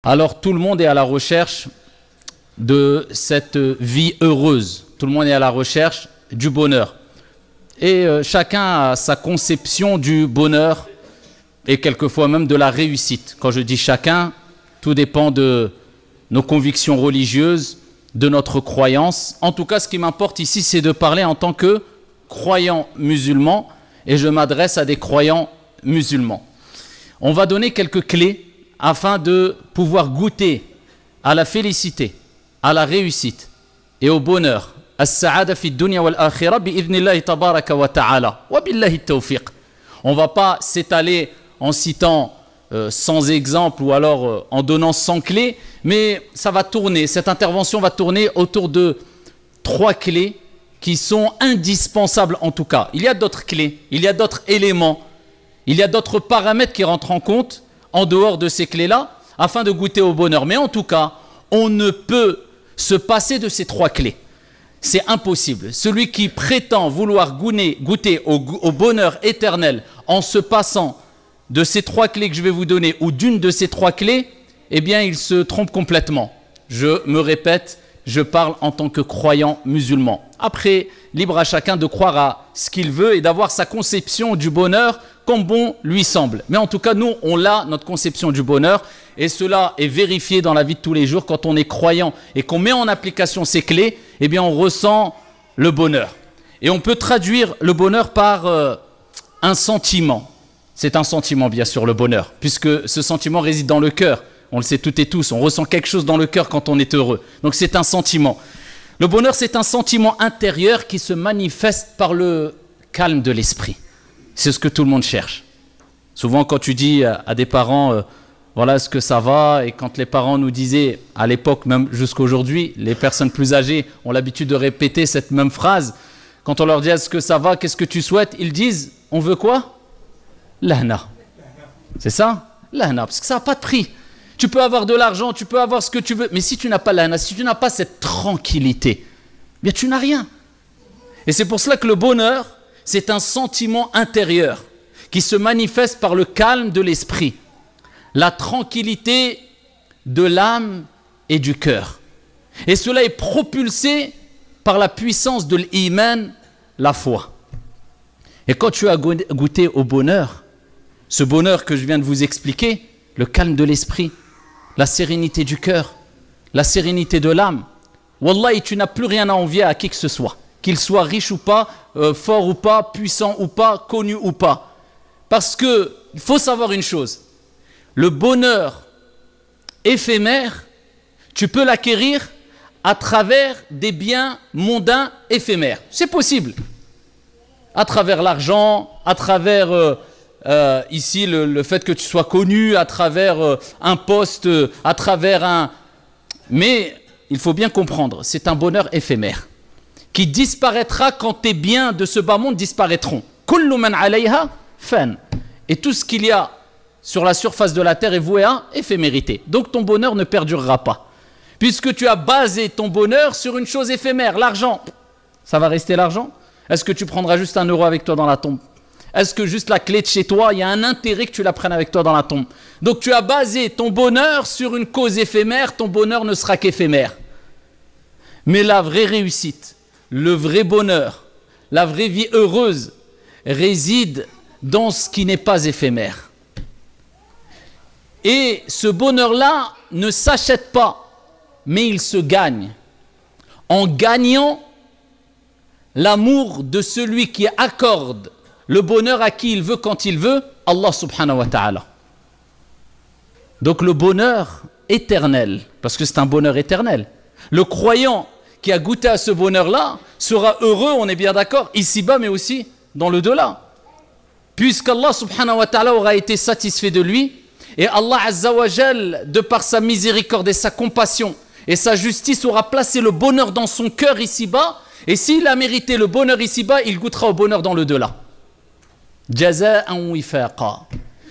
Alors tout le monde est à la recherche de cette vie heureuse. Tout le monde est à la recherche du bonheur. Et chacun a sa conception du bonheur et quelquefois même de la réussite. Quand je dis chacun, tout dépend de nos convictions religieuses, de notre croyance. En tout cas, ce qui m'importe ici, c'est de parler en tant que croyant musulman, et je m'adresse à des croyants musulmans. On va donner quelques clés afin de pouvoir goûter à la félicité, à la réussite et au bonheur. As-sa'ada fi dunya wal akhirah bi'idhnillahi tabaraka wa ta'ala wa billahi tawfiq. On ne va pas s'étaler en citant sans exemple ou alors en donnant 100 clés, mais ça va tourner, cette intervention va tourner autour de 3 clés qui sont indispensables en tout cas. Il y a d'autres clés, il y a d'autres éléments, il y a d'autres paramètres qui rentrent en compte en dehors de ces clés-là afin de goûter au bonheur. Mais en tout cas, on ne peut se passer de ces 3 clés. C'est impossible. Celui qui prétend vouloir goûter au bonheur éternel en se passant de ces 3 clés que je vais vous donner ou d'une de ces 3 clés, eh bien il se trompe complètement. Je me répète, je parle en tant que croyant musulman. Après, libre à chacun de croire à ce qu'il veut et d'avoir sa conception du bonheur comme bon lui semble. Mais en tout cas, nous, on a notre conception du bonheur et cela est vérifié dans la vie de tous les jours. Quand on est croyant et qu'on met en application ces clés, eh bien on ressent le bonheur. Et on peut traduire le bonheur par un sentiment. C'est un sentiment, bien sûr, le bonheur, puisque ce sentiment réside dans le cœur. On le sait toutes et tous, on ressent quelque chose dans le cœur quand on est heureux. Donc c'est un sentiment. Le bonheur, c'est un sentiment intérieur qui se manifeste par le calme de l'esprit. C'est ce que tout le monde cherche. Souvent, quand tu dis à des parents, voilà est-ce que ça va, et quand les parents nous disaient, à l'époque, même jusqu'à aujourd'hui, les personnes plus âgées ont l'habitude de répéter cette même phrase. Quand on leur dit est-ce que ça va, qu'est-ce que tu souhaites, ils disent, on veut quoi? L'ahna. C'est ça? L'ahna, parce que ça n'a pas de prix. Tu peux avoir de l'argent, tu peux avoir ce que tu veux, mais si tu n'as pas l'ahna, si tu n'as pas cette tranquillité, bien tu n'as rien. Et c'est pour cela que le bonheur, c'est un sentiment intérieur qui se manifeste par le calme de l'esprit, la tranquillité de l'âme et du cœur. Et cela est propulsé par la puissance de l'iman, la foi. Et quand tu as goûté au bonheur, ce bonheur que je viens de vous expliquer, le calme de l'esprit, la sérénité du cœur, la sérénité de l'âme, wallahi, tu n'as plus rien à envier à qui que ce soit, qu'il soit riche ou pas, fort ou pas, puissant ou pas, connu ou pas. Parce qu'il faut savoir une chose, le bonheur éphémère, tu peux l'acquérir à travers des biens mondains éphémères. C'est possible. À travers l'argent, à travers ici le fait que tu sois connu, à travers un poste, à travers un... Mais il faut bien comprendre, c'est un bonheur éphémère qui disparaîtra quand tes biens de ce bas monde disparaîtront. Kullu man alayha fan. Et tout ce qu'il y a sur la surface de la terre est voué à éphémérité. Donc ton bonheur ne perdurera pas. Puisque tu as basé ton bonheur sur une chose éphémère, l'argent. Ça va rester l'argent? Est-ce que tu prendras juste 1 euro avec toi dans la tombe? Est-ce que juste la clé de chez toi, il y a un intérêt que tu la prennes avec toi dans la tombe? Donc tu as basé ton bonheur sur une cause éphémère, ton bonheur ne sera qu'éphémère. Mais la vraie réussite, le vrai bonheur, la vraie vie heureuse réside dans ce qui n'est pas éphémère. Et ce bonheur-là ne s'achète pas, mais il se gagne. En gagnant l'amour de celui qui accorde le bonheur à qui il veut, quand il veut, Allah subhanahu wa ta'ala. Donc le bonheur éternel, parce que c'est un bonheur éternel. Le croyant qui a goûté à ce bonheur-là sera heureux, on est bien d'accord, ici-bas, mais aussi dans le delà. Puisqu'Allah subhanahu wa ta'ala aura été satisfait de lui, et Allah azza wa jal, de par sa miséricorde et sa compassion et sa justice, aura placé le bonheur dans son cœur ici-bas, et s'il a mérité le bonheur ici-bas, il goûtera au bonheur dans le delà. Jaza'an wifaqa.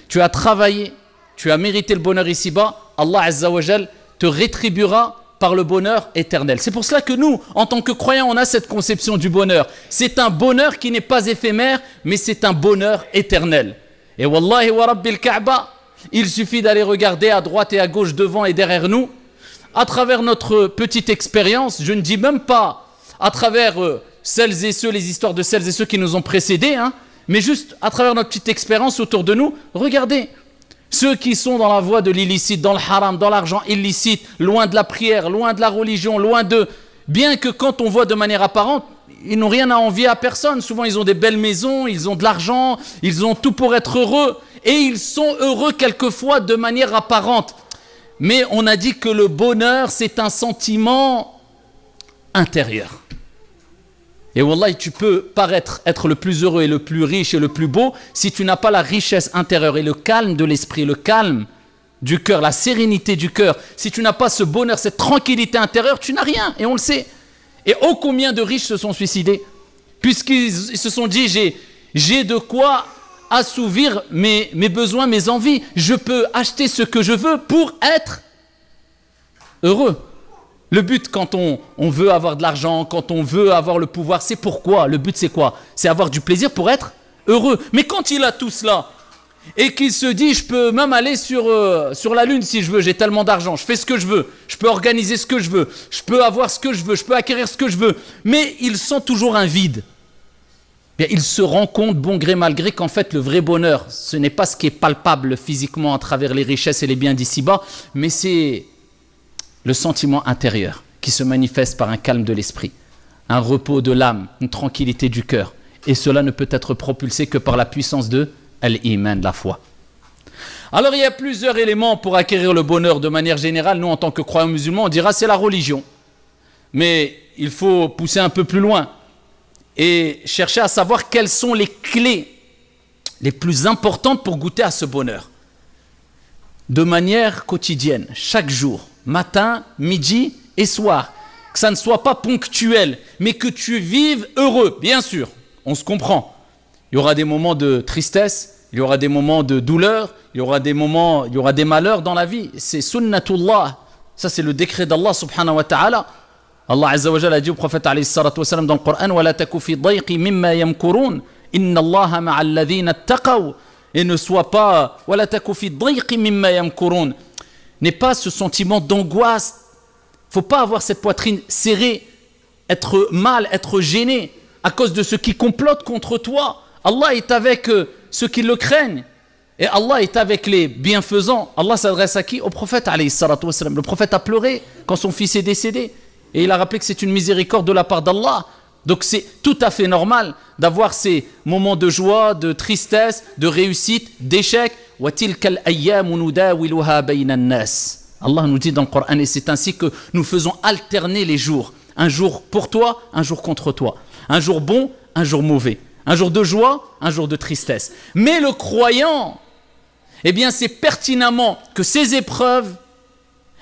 Tu as travaillé, tu as mérité le bonheur ici-bas, Allah azza wa jal te rétribuera par le bonheur éternel. C'est pour cela que nous, en tant que croyants, on a cette conception du bonheur. C'est un bonheur qui n'est pas éphémère, mais c'est un bonheur éternel. Et wallahi wa rabbil Kaaba, Il suffit d'aller regarder à droite et à gauche, devant et derrière nous. À travers notre petite expérience, je ne dis même pas à travers celles et ceux, les histoires de celles et ceux qui nous ont précédés, hein, mais juste à travers notre petite expérience autour de nous, regardez. Ceux qui sont dans la voie de l'illicite, dans le haram, dans l'argent illicite, loin de la prière, loin de la religion, loin de... Bien que quand on voit de manière apparente, ils n'ont rien à envier à personne. Souvent, ils ont des belles maisons, ils ont de l'argent, ils ont tout pour être heureux. Et ils sont heureux quelquefois de manière apparente. Mais on a dit que le bonheur, c'est un sentiment intérieur. Et wallahi, tu peux paraître être le plus heureux et le plus riche et le plus beau si tu n'as pas la richesse intérieure et le calme de l'esprit, le calme du cœur, la sérénité du cœur. Si tu n'as pas ce bonheur, cette tranquillité intérieure, tu n'as rien, et on le sait. Et ô combien de riches se sont suicidés, puisqu'ils se sont dit, j'ai de quoi assouvir mes besoins, mes envies. Je peux acheter ce que je veux pour être heureux. Le but quand on veut avoir de l'argent, quand on veut avoir le pouvoir, c'est pourquoi? Le but c'est quoi? C'est avoir du plaisir pour être heureux. Mais quand il a tout cela, et qu'il se dit, je peux même aller sur la lune si je veux, j'ai tellement d'argent, je fais ce que je veux, je peux organiser ce que je veux, je peux avoir ce que je veux, je peux acquérir ce que je veux, mais il sent toujours un vide. Bien, il se rend compte, bon gré mal gré, qu'en fait le vrai bonheur, ce n'est pas ce qui est palpable physiquement à travers les richesses et les biens d'ici-bas, mais c'est le sentiment intérieur qui se manifeste par un calme de l'esprit, un repos de l'âme, une tranquillité du cœur. Et cela ne peut être propulsé que par la puissance de l'iman, de la foi. Alors il y a plusieurs éléments pour acquérir le bonheur de manière générale. Nous, en tant que croyants musulmans, on dira c'est la religion. Mais il faut pousser un peu plus loin et chercher à savoir quelles sont les clés les plus importantes pour goûter à ce bonheur. De manière quotidienne, chaque jour, matin, midi et soir. Que ça ne soit pas ponctuel, mais que tu vives heureux. Bien sûr, on se comprend. Il y aura des moments de tristesse, il y aura des moments de douleur, il y aura des moments, il y aura des malheurs dans la vie. C'est sunnatullah. Ça, c'est le décret d'Allah subhanahu wa ta'ala. Allah azza wa jalla a dit au prophète alayhi salatu wa salam dans le Coran, wa la taku fi dayqi mimma yamkurun, inna Allaha ma'a alladhina attaqaw. Et ne sois pas, wa la taku fi dayqi mimma yamkurun. N'est pas ce sentiment d'angoisse. Faut pas avoir cette poitrine serrée, être mal, être gêné à cause de ceux qui complotent contre toi. Allah est avec ceux qui le craignent. Et Allah est avec les bienfaisants. Allah s'adresse à qui? Au prophète alayhi salatu wa salam. Le prophète a pleuré quand son fils est décédé. Et il a rappelé que c'est une miséricorde de la part d'Allah. Donc c'est tout à fait normal d'avoir ces moments de joie, de tristesse, de réussite, d'échec. Allah nous dit dans le Coran, et c'est ainsi que nous faisons alterner les jours. Un jour pour toi, un jour contre toi. Un jour bon, un jour mauvais. Un jour de joie, un jour de tristesse. Mais le croyant, eh bien c'est pertinemment que ces épreuves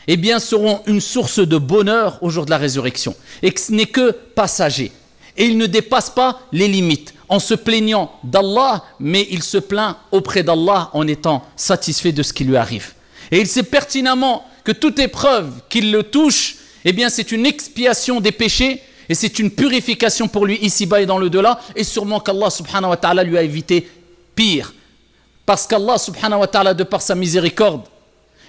eh bien, seront une source de bonheur au jour de la résurrection. Et que ce n'est que passager. Et il ne dépasse pas les limites en se plaignant d'Allah, mais il se plaint auprès d'Allah en étant satisfait de ce qui lui arrive. Et il sait pertinemment que toute épreuve qui le touche, eh bien c'est une expiation des péchés et c'est une purification pour lui ici-bas et dans le delà, et sûrement qu'Allah subhanahu wa ta'ala lui a évité pire. Parce qu'Allah subhanahu wa ta'ala, de par sa miséricorde,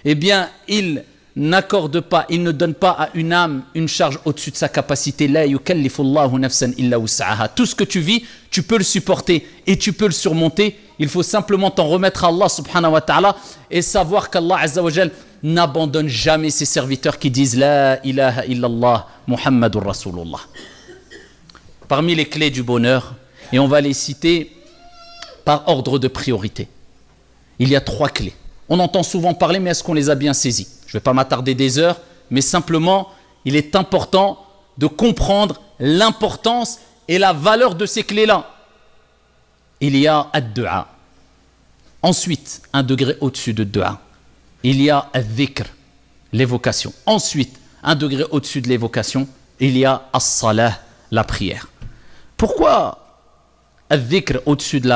eh bien il n'accorde pas, il ne donne pas à une âme une charge au-dessus de sa capacité. La yukallifullahu nafsan illa wus'aha. Tout ce que tu vis, tu peux le supporter et tu peux le surmonter. Il faut simplement t'en remettre à Allah subhanahu wa ta'ala et savoir qu'Allah azza wa jal n'abandonne jamais ses serviteurs qui disent La ilaha illallah Muhammadur Rasulullah. Parmi les clés du bonheur, et on va les citer par ordre de priorité, il y a 3 clés. On entend souvent parler, mais est-ce qu'on les a bien saisies? Je ne vais pas m'attarder des heures, mais simplement, il est important de comprendre l'importance et la valeur de ces clés-là. Il y a ad-du'a. Ensuite, un degré au-dessus de du'a, il y a ad-dhikr, l'évocation. Ensuite, un degré au-dessus de l'évocation, il y a as-salah, la prière. Pourquoi ad-dhikr au-dessus de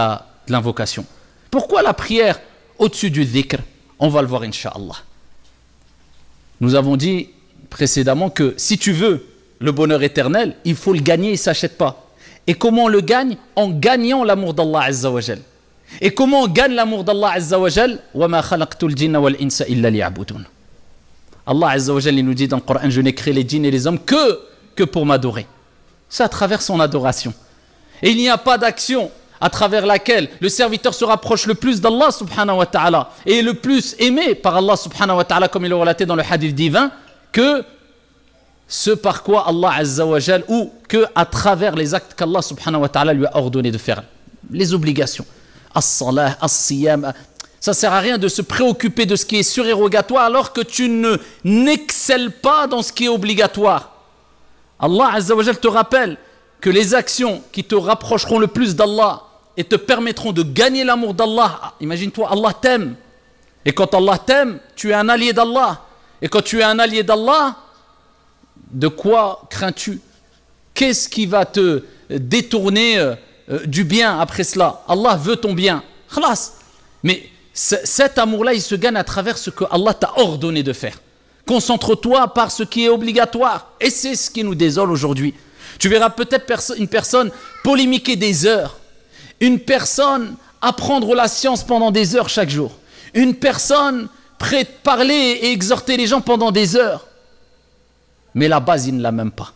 l'invocation? Pourquoi la prière au-dessus du dhikr? On va le voir, incha'Allah. Nous avons dit précédemment que si tu veux le bonheur éternel, il faut le gagner, il ne s'achète pas. Et comment on le gagne? En gagnant l'amour d'Allah Azza wa Jal. Et comment on gagne l'amour d'Allah Azza wa Jal? Wa ma khalaqtul jinna wal insa illa liya'budun. Allah Azza wa Jal il nous dit dans le Coran, je n'ai créé les djinns et les hommes que pour m'adorer. C'est à travers son adoration. Et il n'y a pas d'action à travers laquelle le serviteur se rapproche le plus d'Allah subhanahu wa ta'ala et est le plus aimé par Allah subhanahu wa ta'ala, comme il est relaté dans le hadith divin, que ce par quoi Allah Azza wa Jal, ou que à travers les actes qu'Allah subhanahu wa ta'ala lui a ordonné de faire, les obligations. As-salah, as-siyam. Ça ne sert à rien de se préoccuper de ce qui est surérogatoire alors que tu n'excelles pas dans ce qui est obligatoire. Allah Azza wa Jal te rappelle que les actions qui te rapprocheront le plus d'Allah et te permettront de gagner l'amour d'Allah, imagine-toi, Allah t'aime. Et quand Allah t'aime, tu es un allié d'Allah. Et quand tu es un allié d'Allah, de quoi crains-tu? Qu'est-ce qui va te détourner du bien après cela? Allah veut ton bien. Khalas. Mais cet amour-là, il se gagne à travers ce que Allah t'a ordonné de faire. Concentre-toi par ce qui est obligatoire. Et c'est ce qui nous désole aujourd'hui. Tu verras peut-être une personne polémiquer des heures. Une personne apprendre la science pendant des heures chaque jour. Une personne parler et exhorter les gens pendant des heures. Mais la base, il ne l'a même pas.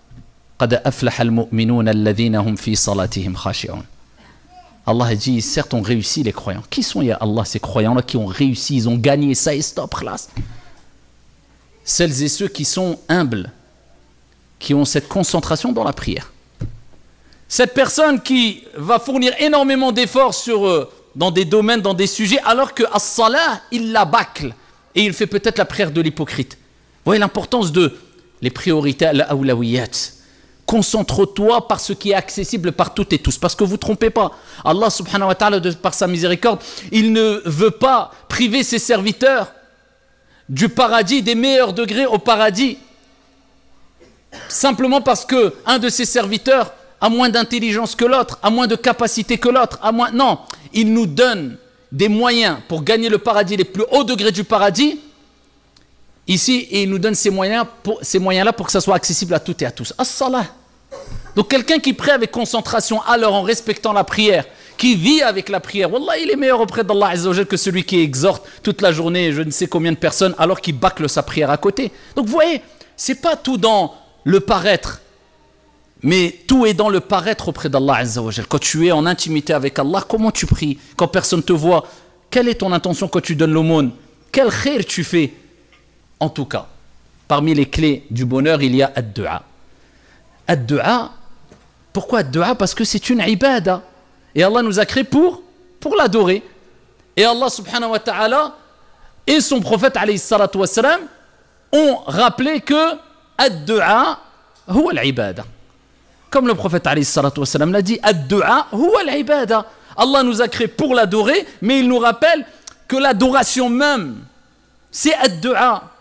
قَدْ أَفْلَحَ الْمُؤْمِنُونَ الَّذِينَ هُمْ فِي صَلَاتِهِمْ خَاشِعُونَ. Allah dit, certes, ont réussi les croyants. Qui sont, ya Allah, ces croyants-là qui ont réussi, ils ont gagné ça et stop, classe. Celles et ceux qui sont humbles, qui ont cette concentration dans la prière. Cette personne qui va fournir énormément d'efforts dans des domaines, dans des sujets, alors que as-salah, il la bâcle et il fait peut-être la prière de l'hypocrite. Vous voyez l'importance de les priorités, al-awlawiyat. Concentre-toi par ce qui est accessible par toutes et tous. Parce que vous ne trompez pas. Allah subhanahu wa ta'ala, par sa miséricorde, il ne veut pas priver ses serviteurs du paradis, des meilleurs degrés au paradis. Simplement parce qu'un de ses serviteurs a moins d'intelligence que l'autre, a moins de capacité que l'autre, Non, il nous donne des moyens pour gagner le paradis, les plus hauts degrés du paradis, ici, et il nous donne ces moyens-là pour que ça soit accessible à toutes et à tous. As-salah. Donc quelqu'un qui prie avec concentration, alors en respectant la prière, qui vit avec la prière, wallah, il est meilleur auprès d'Allah Azza wa Jal que celui qui exhorte toute la journée je ne sais combien de personnes alors qu'il bâcle sa prière à côté. Donc vous voyez, c'est pas tout dans le paraître, mais tout est dans le paraître auprès d'Allah Azza wa Jal. Quand tu es en intimité avec Allah, comment tu pries? Quand personne te voit, quelle est ton intention quand tu donnes l'aumône? Quel khair tu fais? En tout cas, parmi les clés du bonheur, il y a ad-du'a. Ad-du'a, pourquoi ad-du'a? Parce que c'est une ibada. Et Allah nous a créés pour l'adorer. Et Allah subhanahu wa ta'ala et son prophète alayhi salatu wa salam ont rappelé que ad-du'a huwa al-ibada. Comme le prophète alayhi salatu wa salam l'a dit, ad-du'a huwa al-ibada. Allah nous a créés pour l'adorer, mais il nous rappelle que l'adoration même, c'est ad-du'a.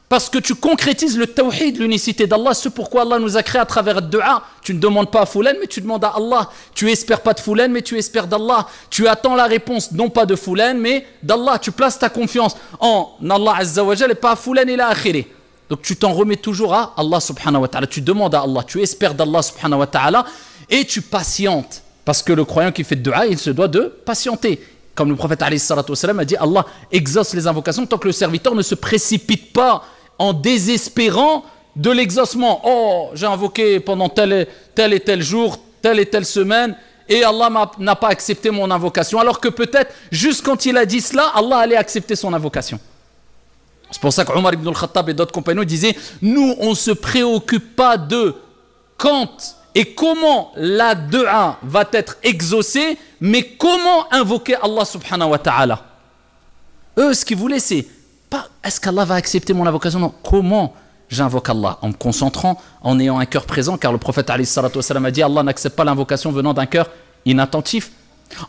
Parce que tu concrétises le tawhid, l'unicité d'Allah, c'est pourquoi Allah nous a créés à travers le dua. Tu ne demandes pas à Foulen, mais tu demandes à Allah. Tu espères pas de Foulen, mais tu espères d'Allah. Tu attends la réponse, non pas de Foulen, mais d'Allah. Tu places ta confiance en Allah Azza wa Jal et pas à Foulen et la akhiri. Donc tu t'en remets toujours à Allah subhanahu wa ta'ala. Tu demandes à Allah, tu espères d'Allah subhanahu wa ta'ala et tu patientes. Parce que le croyant qui fait de dua, il se doit de patienter. Comme le prophète alayhi salatu wa salam a dit, Allah exauce les invocations tant que le serviteur ne se précipite pas en désespérant de l'exaucement. Oh, j'ai invoqué pendant tel et tel jour, telle et telle semaine, et Allah n'a pas accepté mon invocation. Alors que peut-être, juste quand il a dit cela, Allah allait accepter son invocation. C'est pour ça qu'Omar ibn al-Khattab et d'autres compagnons disaient, nous, on ne se préoccupe pas de quand et comment la dua va être exaucée, mais comment invoquer Allah subhanahu wa ta'ala. Eux, ce qu'ils voulaient, c'est pas est-ce qu'Allah va accepter mon invocation? Non, comment j'invoque Allah? En me concentrant, en ayant un cœur présent, car le prophète alayhi salatu wa salam a dit Allah n'accepte pas l'invocation venant d'un cœur inattentif.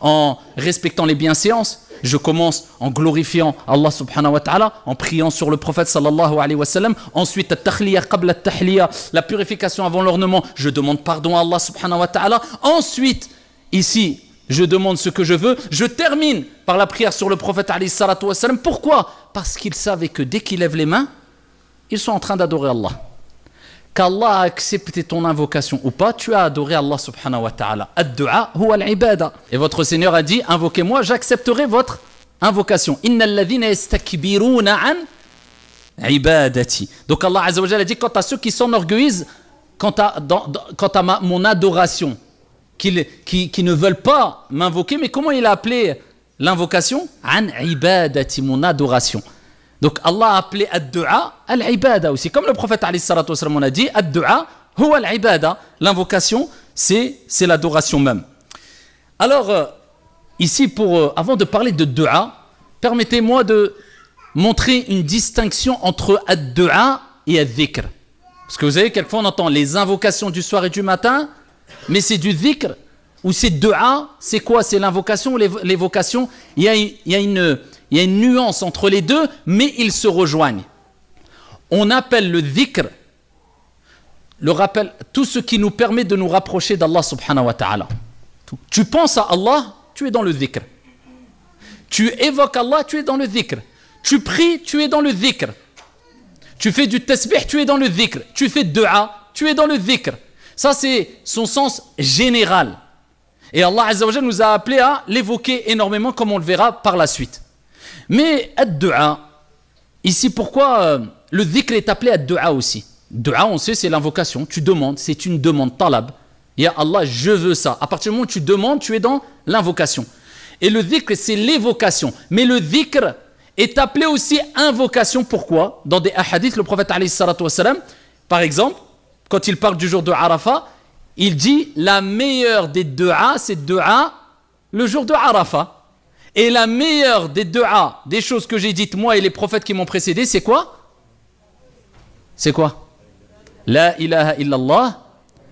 En respectant les bienséances, je commence en glorifiant Allah subhanahu wa ta'ala, en priant sur le prophète sallallahu alayhi wa sallam. Ensuite, at-takhliya qabla at-tahliya, la purification avant l'ornement, je demande pardon à Allah subhanahu wa ta'ala. Ensuite, ici, je demande ce que je veux. Je termine par la prière sur le prophète alayhi salatu wa salam. Pourquoi? Parce qu'ils savaient que dès qu'ils lèvent les mains, ils sont en train d'adorer Allah. qu'Allah a accepté ton invocation ou pas, tu as adoré Allah subhanahu wa ta'ala. Ad-du'a huwa al-ibada. Et votre Seigneur a dit, invoquez-moi, j'accepterai votre invocation. Innal ladhina yastakbiruna an ibadati. Donc Allah azza wa jalla a dit, quant à ceux qui s'enorgueillissent, quant à mon adoration, qui ne veulent pas m'invoquer, mais comment il a appelé l'invocation? An ibadati, mon adoration. Donc Allah a appelé ad-du'a al-ibada aussi. Comme le prophète alayhi salatu wa sallam, on a dit, ad-du'a huwa al-ibada. L'invocation, c'est l'adoration même. Alors, ici, avant de parler de du'a, permettez-moi de montrer une distinction entre ad-du'a et ad-dhikr. Parce que vous savez, quelquefois on entend les invocations du soir et du matin, mais c'est du dhikr ou c'est du'a. C'est quoi? C'est l'invocation ou l'évocation? Il y a une nuance entre les deux, mais ils se rejoignent. On appelle le dhikr, le rappel, tout ce qui nous permet de nous rapprocher d'Allah subhanahu wa ta'ala. Tu penses à Allah, tu es dans le dhikr. Tu évoques Allah, tu es dans le dhikr. Tu pries, tu es dans le dhikr. Tu fais du tasbih, tu es dans le dhikr. Tu fais du'a, tu es dans le dhikr. Ça, c'est son sens général. Et Allah azza wa jalla nous a appelés à l'évoquer énormément, comme on le verra par la suite. Mais ad-du'a, ici, pourquoi le dhikr est appelé ad-du'a aussi? Du'a, on sait, c'est l'invocation. Tu demandes, c'est une demande, talab. Ya Allah, je veux ça. À partir du moment où tu demandes, tu es dans l'invocation. Et le dhikr, c'est l'évocation. Mais le dhikr est appelé aussi invocation. Pourquoi? Dans des hadiths, le prophète alayhi salatu wassalam, par exemple, quand il parle du jour de Arafat, il dit la meilleure des du'a, c'est du'a le jour de Arafat. Et la meilleure des du'a, des choses que j'ai dites moi et les prophètes qui m'ont précédé, c'est quoi? C'est quoi? La ilaha illallah,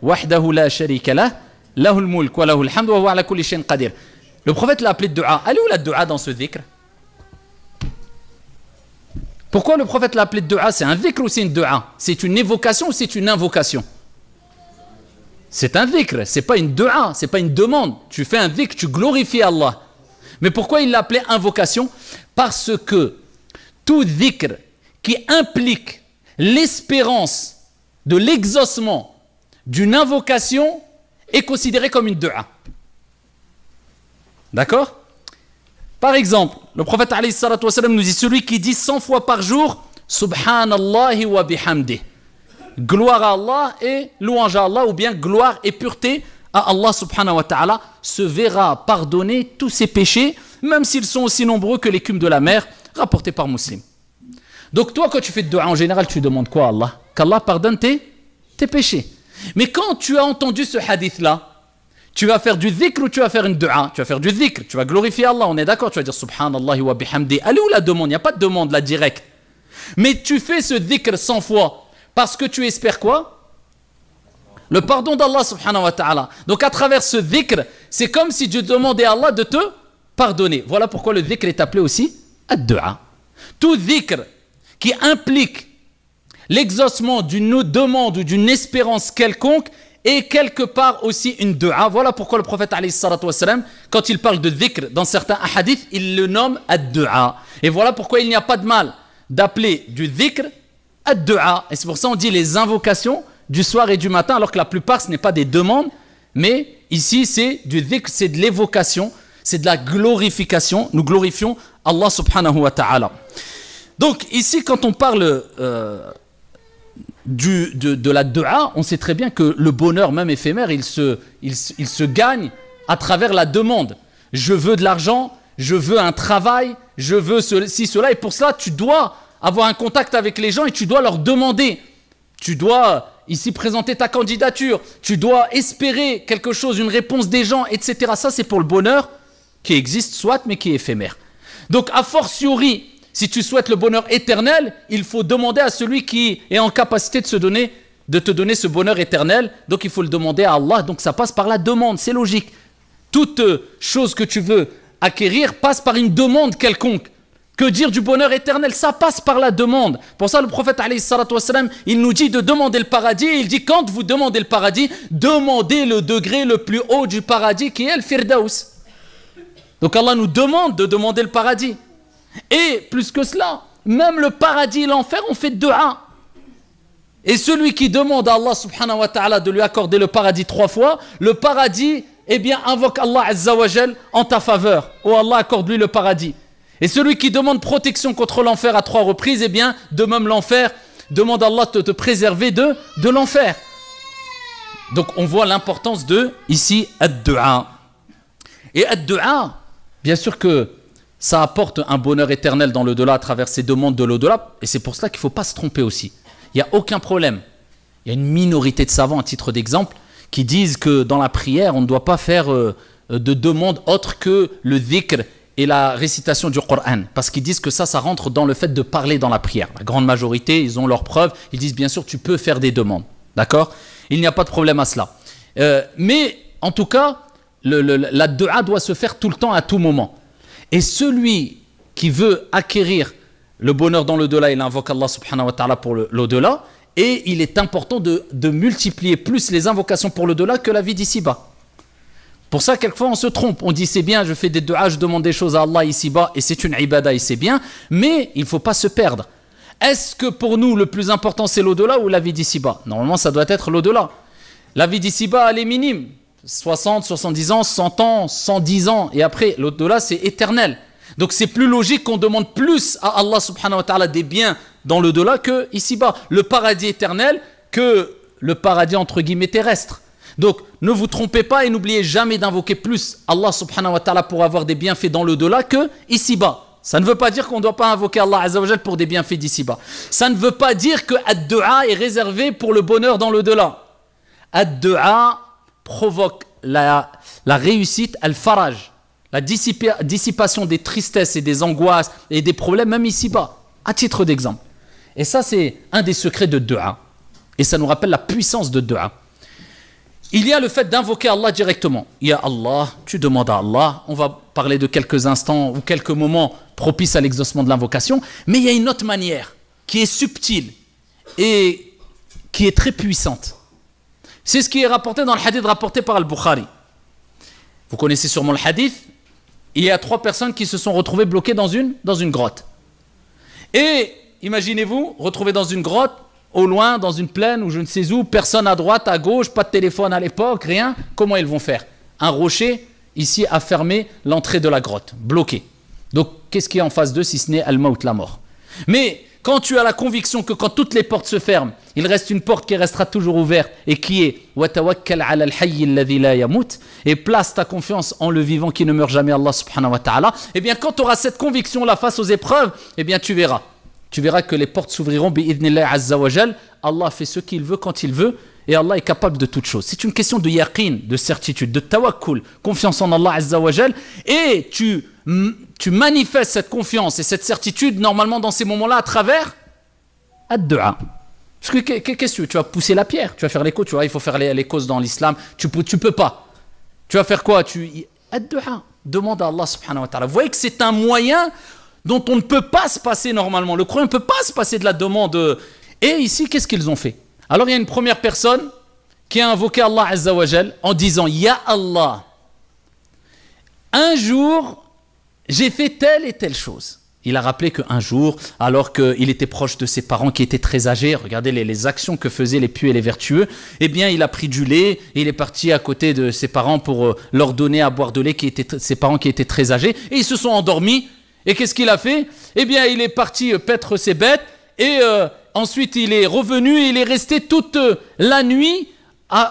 wahdahu la sharika lah, lahul mulk wa lahul hamd wa huwa ala kulli shay'in qadir. Le prophète l'a appelé du'a. Elle est où la du'a dans ce dhikr? Pourquoi le prophète l'a appelé du'a? C'est un dhikr ou c'est une du'a? C'est une évocation ou c'est une invocation? C'est un dhikr, c'est pas une du'a, c'est pas une demande. Tu fais un dhikr, tu glorifies Allah. Mais pourquoi il l'a appelé invocation? Parce que tout dhikr qui implique l'espérance de l'exaucement d'une invocation est considéré comme une du'a. D'accord? Par exemple, le prophète alayhi salatu wa sallam nous dit, celui qui dit 100 fois par jour Subhanallahi wa bihamdih, gloire à Allah et louange à Allah, ou bien gloire et pureté à Allah subhanahu wa ta'ala, se verra pardonner tous ses péchés, même s'ils sont aussi nombreux que l'écume de la mer, rapporté par Muslim. Donc toi, quand tu fais de dua, en général, tu demandes quoi à Allah? Qu'Allah pardonne tes péchés. Mais quand tu as entendu ce hadith-là, tu vas faire du dhikr ou tu vas faire une dua? Tu vas faire du dhikr, tu vas glorifier Allah, on est d'accord, tu vas dire Subhanallahi wa bihamdi. Elle est où la demande? Il n'y a pas de demande là directe. Mais tu fais ce dhikr 100 fois parce que tu espères quoi? Le pardon d'Allah subhanahu wa ta'ala. Donc à travers ce dhikr, c'est comme si tu demandais à Allah de te pardonner. Voilà pourquoi le dhikr est appelé aussi ad-du'a. Tout dhikr qui implique l'exaucement d'une demande ou d'une espérance quelconque est quelque part aussi une du'a. Voilà pourquoi le prophète alayhi salatu wassalam, quand il parle de dhikr dans certains hadiths, il le nomme ad-du'a. Et voilà pourquoi il n'y a pas de mal d'appeler du dhikr ad-du'a. Et c'est pour ça qu'on dit les invocations du soir et du matin, alors que la plupart ce n'est pas des demandes, mais ici c'est du dhikr, c'est de l'évocation, c'est de la glorification. Nous glorifions Allah subhanahu wa ta'ala. Donc ici quand on parle de la dua, on sait très bien que le bonheur même éphémère, il se gagne à travers la demande. Je veux de l'argent, je veux un travail, je veux ceci, cela, et pour cela tu dois avoir un contact avec les gens et tu dois leur demander. Tu dois ici présenter ta candidature, tu dois espérer quelque chose, une réponse des gens, etc. Ça c'est pour le bonheur qui existe soit, mais qui est éphémère. Donc a fortiori, si tu souhaites le bonheur éternel, il faut demander à celui qui est en capacité de te donner ce bonheur éternel. Donc il faut le demander à Allah. Donc ça passe par la demande, c'est logique. Toute chose que tu veux acquérir passe par une demande quelconque. Que dire du bonheur éternel? Ça passe par la demande. Pour ça le prophète alayhi salatu wassalam, il nous dit de demander le paradis. Il dit quand vous demandez le paradis, demandez le degré le plus haut du paradis qui est le firdaus. Donc Allah nous demande de demander le paradis. Et plus que cela, même le paradis et l'enfer, on fait dua. Et celui qui demande à Allah subhanahu wa ta'ala de lui accorder le paradis 3 fois, le paradis, eh bien, invoque Allah azza wa jal en ta faveur. Oh Allah, accorde-lui le paradis. Et celui qui demande protection contre l'enfer à 3 reprises, eh bien, de même l'enfer, demande à Allah de te préserver de l'enfer. Donc, on voit l'importance de, ici, ad-du'a. Et ad-du'a, bien sûr que ça apporte un bonheur éternel dans l'au-delà à travers ces demandes de l'au-delà. Et c'est pour cela qu'il ne faut pas se tromper aussi. Il n'y a aucun problème. Il y a une minorité de savants, à titre d'exemple, qui disent que dans la prière, on ne doit pas faire de demande autre que le dhikr et la récitation du Coran. Parce qu'ils disent que ça rentre dans le fait de parler dans la prière. La grande majorité, ils ont leurs preuves. Ils disent bien sûr, tu peux faire des demandes. D'accord ? Il n'y a pas de problème à cela. Mais en tout cas, la dua doit se faire tout le temps, à tout moment. Et celui qui veut acquérir le bonheur dans l'au-delà, il invoque Allah subhanahu wa ta'ala pour l'au-delà. Et il est important de multiplier plus les invocations pour l'au-delà que la vie d'ici-bas. Pour ça, quelquefois, on se trompe. On dit, c'est bien, je fais des duas, je demande des choses à Allah ici-bas, et c'est une ibada, et c'est bien. Mais il ne faut pas se perdre. Est-ce que pour nous, le plus important, c'est l'au-delà ou la vie d'ici-bas? Normalement, ça doit être l'au-delà. La vie d'ici-bas, elle est minime. 60, 70 ans, 100 ans, 110 ans. Et après, l'au-delà, c'est éternel. Donc, c'est plus logique qu'on demande plus à Allah subhanahu wa ta'ala des biens dans l'au-delà que ici-bas. Le paradis éternel que le paradis, entre guillemets, terrestre. Donc, ne vous trompez pas et n'oubliez jamais d'invoquer plus Allah subhanahu wa ta'ala pour avoir des bienfaits dans l'au-delà que ici-bas. Ça ne veut pas dire qu'on ne doit pas invoquer Allah azza wa jal pour des bienfaits d'ici-bas. Ça ne veut pas dire que ad-du'a est réservé pour le bonheur dans l'au-delà. Ad-du'a provoque la réussite, al-faraj, la dissipation des tristesses et des angoisses et des problèmes même ici-bas, à titre d'exemple. Et ça, c'est un des secrets de du'a. Et ça nous rappelle la puissance de du'a. Il y a le fait d'invoquer Allah directement. Il y a Allah, tu demandes à Allah. On va parler de quelques instants ou quelques moments propices à l'exaucement de l'invocation. Mais il y a une autre manière qui est subtile et qui est très puissante. C'est ce qui est rapporté dans le hadith rapporté par Al-Bukhari. Vous connaissez sûrement le hadith. Il y a 3 personnes qui se sont retrouvées bloquées dans une grotte. Et imaginez-vous, retrouvées dans une grotte, au loin, dans une plaine ou je ne sais où, personne à droite, à gauche, pas de téléphone à l'époque, rien. Comment ils vont faire? Un rocher, ici, a fermé l'entrée de la grotte, bloqué. Donc, qu'est-ce qui est en face d'eux si ce n'est Al-Maut, la mort? Mais quand tu as la conviction que quand toutes les portes se ferment, il reste une porte qui restera toujours ouverte et qui est « Watawakkal ala al-hayy alladhi la yamut » et place ta confiance en le vivant qui ne meurt jamais, Allah subhanahu wa ta'ala, eh bien, quand tu auras cette conviction-là face aux épreuves, eh bien, tu verras. Tu verras que les portes s'ouvriront bi'idhnillah azza wa jal. Allah fait ce qu'il veut quand il veut et Allah est capable de toutes choses. C'est une question de yaqin, de certitude, de tawakkul, confiance en Allah azza wa jal, et tu manifestes cette confiance et cette certitude normalement dans ces moments-là à travers ad-du'a. Parce que qu'est-ce que tu vas pousser la pierre? Tu vas faire l'écho, tu vois, il faut faire les causes dans l'islam. Tu peux pas. Tu vas faire quoi? Ad-du'a. Demande à Allah subhanahu wa ta'ala. Vous voyez que c'est un moyen dont on ne peut pas se passer normalement. Le croyant ne peut pas se passer de la demande. Et ici, qu'est-ce qu'ils ont fait? Alors, il y a une première personne qui a invoqué Allah azza wa jal en disant « Ya Allah, un jour, j'ai fait telle et telle chose. » Il a rappelé qu'un jour, alors qu'il était proche de ses parents qui étaient très âgés, regardez les actions que faisaient les pieux et les vertueux, eh bien, il a pris du lait et il est parti à côté de ses parents pour leur donner à boire de lait, ses parents qui étaient très âgés, et ils se sont endormis. Et qu'est-ce qu'il a fait? Eh bien, il est parti paître ses bêtes et ensuite il est revenu et il est resté toute la nuit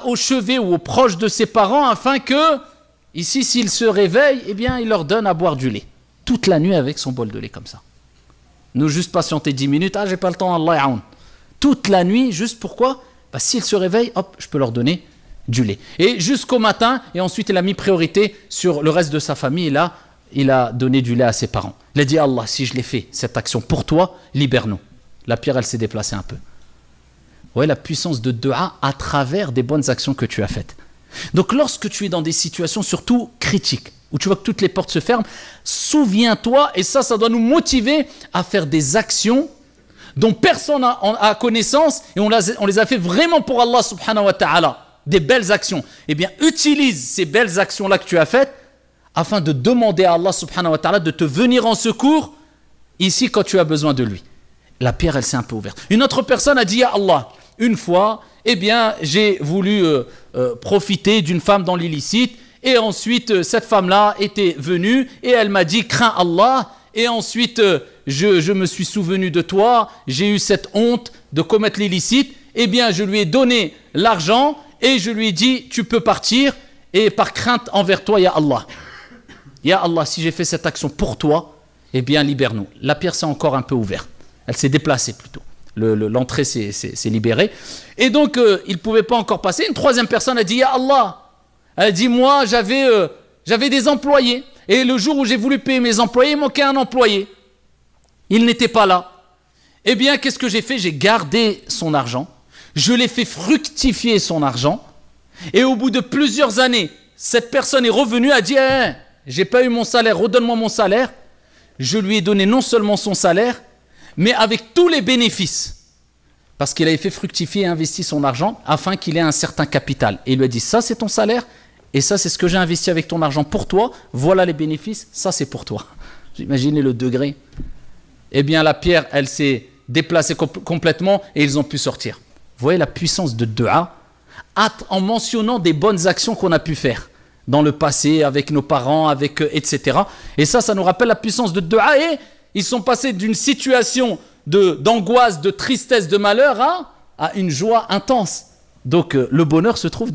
au chevet ou au proche de ses parents afin que, ici, s'il se réveille, eh bien, il leur donne à boire du lait. Toute la nuit avec son bol de lait comme ça. Nous, juste patienter 10 minutes, j'ai pas le temps, Allah ya'oun. Toute la nuit, juste pourquoi? S'il se réveille, hop, je peux leur donner du lait. Et jusqu'au matin, et ensuite il a mis priorité sur le reste de sa famille, et là, il a donné du lait à ses parents. Il a dit, Allah, si je l'ai fait, cette action pour toi, libère-nous. La pierre, elle s'est déplacée un peu. Ouais, la puissance de dua à travers des bonnes actions que tu as faites. Donc, lorsque tu es dans des situations surtout critiques, où tu vois que toutes les portes se ferment, souviens-toi, et ça doit nous motiver à faire des actions dont personne n'a connaissance, et on les a fait vraiment pour Allah subhanahu wa ta'ala, des belles actions. Eh bien, utilise ces belles actions-là que tu as faites, afin de demander à Allah subhanahu wa ta'ala de te venir en secours ici quand tu as besoin de lui. La pierre, elle s'est un peu ouverte. Une autre personne a dit, ya Allah, une fois, eh bien, j'ai voulu profiter d'une femme dans l'illicite. Et ensuite, cette femme-là était venue et elle m'a dit, crains Allah. Et ensuite, je me suis souvenu de toi. J'ai eu cette honte de commettre l'illicite. Eh bien, je lui ai donné l'argent et je lui ai dit, tu peux partir. Et par crainte envers toi, ya Allah. Ya Allah, si j'ai fait cette action pour toi, eh bien, libère-nous. La pierre s'est encore un peu ouverte. Elle s'est déplacée plutôt. L'entrée s'est libérée. Et donc, il ne pouvait pas encore passer. Une troisième personne a dit, ya Allah. Elle a dit, moi, j'avais des employés. Et le jour où j'ai voulu payer mes employés, il manquait un employé. Il n'était pas là. Eh bien, qu'est-ce que j'ai fait? J'ai gardé son argent. Je l'ai fait fructifier son argent. Et au bout de plusieurs années, cette personne est revenue, a dit, j'ai pas eu mon salaire, redonne-moi mon salaire. Je lui ai donné non seulement son salaire, mais avec tous les bénéfices. Parce qu'il avait fait fructifier et investi son argent afin qu'il ait un certain capital. Et il lui a dit, ça c'est ton salaire, et ça c'est ce que j'ai investi avec ton argent pour toi, voilà les bénéfices, ça c'est pour toi. Imaginez le degré. Eh bien la pierre, elle s'est déplacée complètement et ils ont pu sortir. Vous voyez la puissance de dua en mentionnant des bonnes actions qu'on a pu faire dans le passé, avec nos parents, etc. Et ça nous rappelle la puissance de dua. Et ils sont passés d'une situation d'angoisse, de tristesse, de malheur à une joie intense. Donc le bonheur se trouve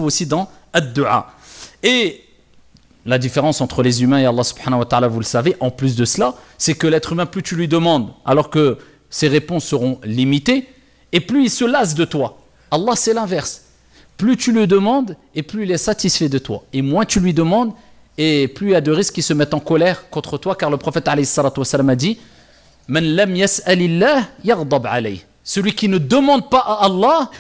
aussi dans ad-dua. Et la différence entre les humains et Allah subhanahu wa ta'ala, vous le savez, en plus de cela, c'est que l'être humain, plus tu lui demandes, alors que ses réponses seront limitées, et plus il se lasse de toi. Allah, c'est l'inverse. Plus tu lui demandes, et plus il est satisfait de toi. Et moins tu lui demandes, et plus il y a de risques qu'il se mette en colère contre toi, car le prophète alayhi salatu wassalam a dit, Man lam yas'alillah yaghdab alayh. Celui qui ne demande pas à Allah,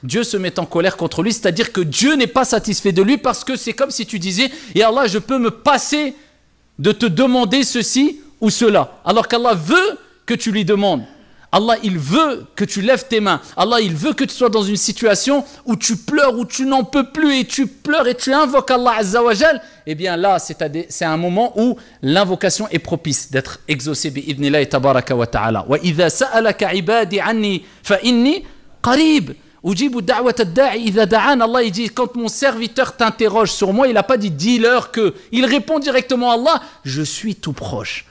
Dieu se met en colère contre lui, c'est-à-dire que Dieu n'est pas satisfait de lui, parce que c'est comme si tu disais, et Allah, je peux me passer de te demander ceci ou cela, alors qu'Allah veut que tu lui demandes. Allah, il veut que tu lèves tes mains. Allah, il veut que tu sois dans une situation où tu pleures, où tu n'en peux plus, et tu pleures et tu invoques Allah Azza wa Jal. Eh bien là, c'est un moment où l'invocation est propice d'être exaucée bi'idnillahi tabaraka wa ta'ala. Wa idha sa'alaka ibadi anni fa inni qarib. Ujibu da'wat ad-da'i idha da'an. Allah, il dit, quand mon serviteur t'interroge sur moi, il n'a pas dit, dis-leur que. Il répond directement à Allah, je suis tout proche.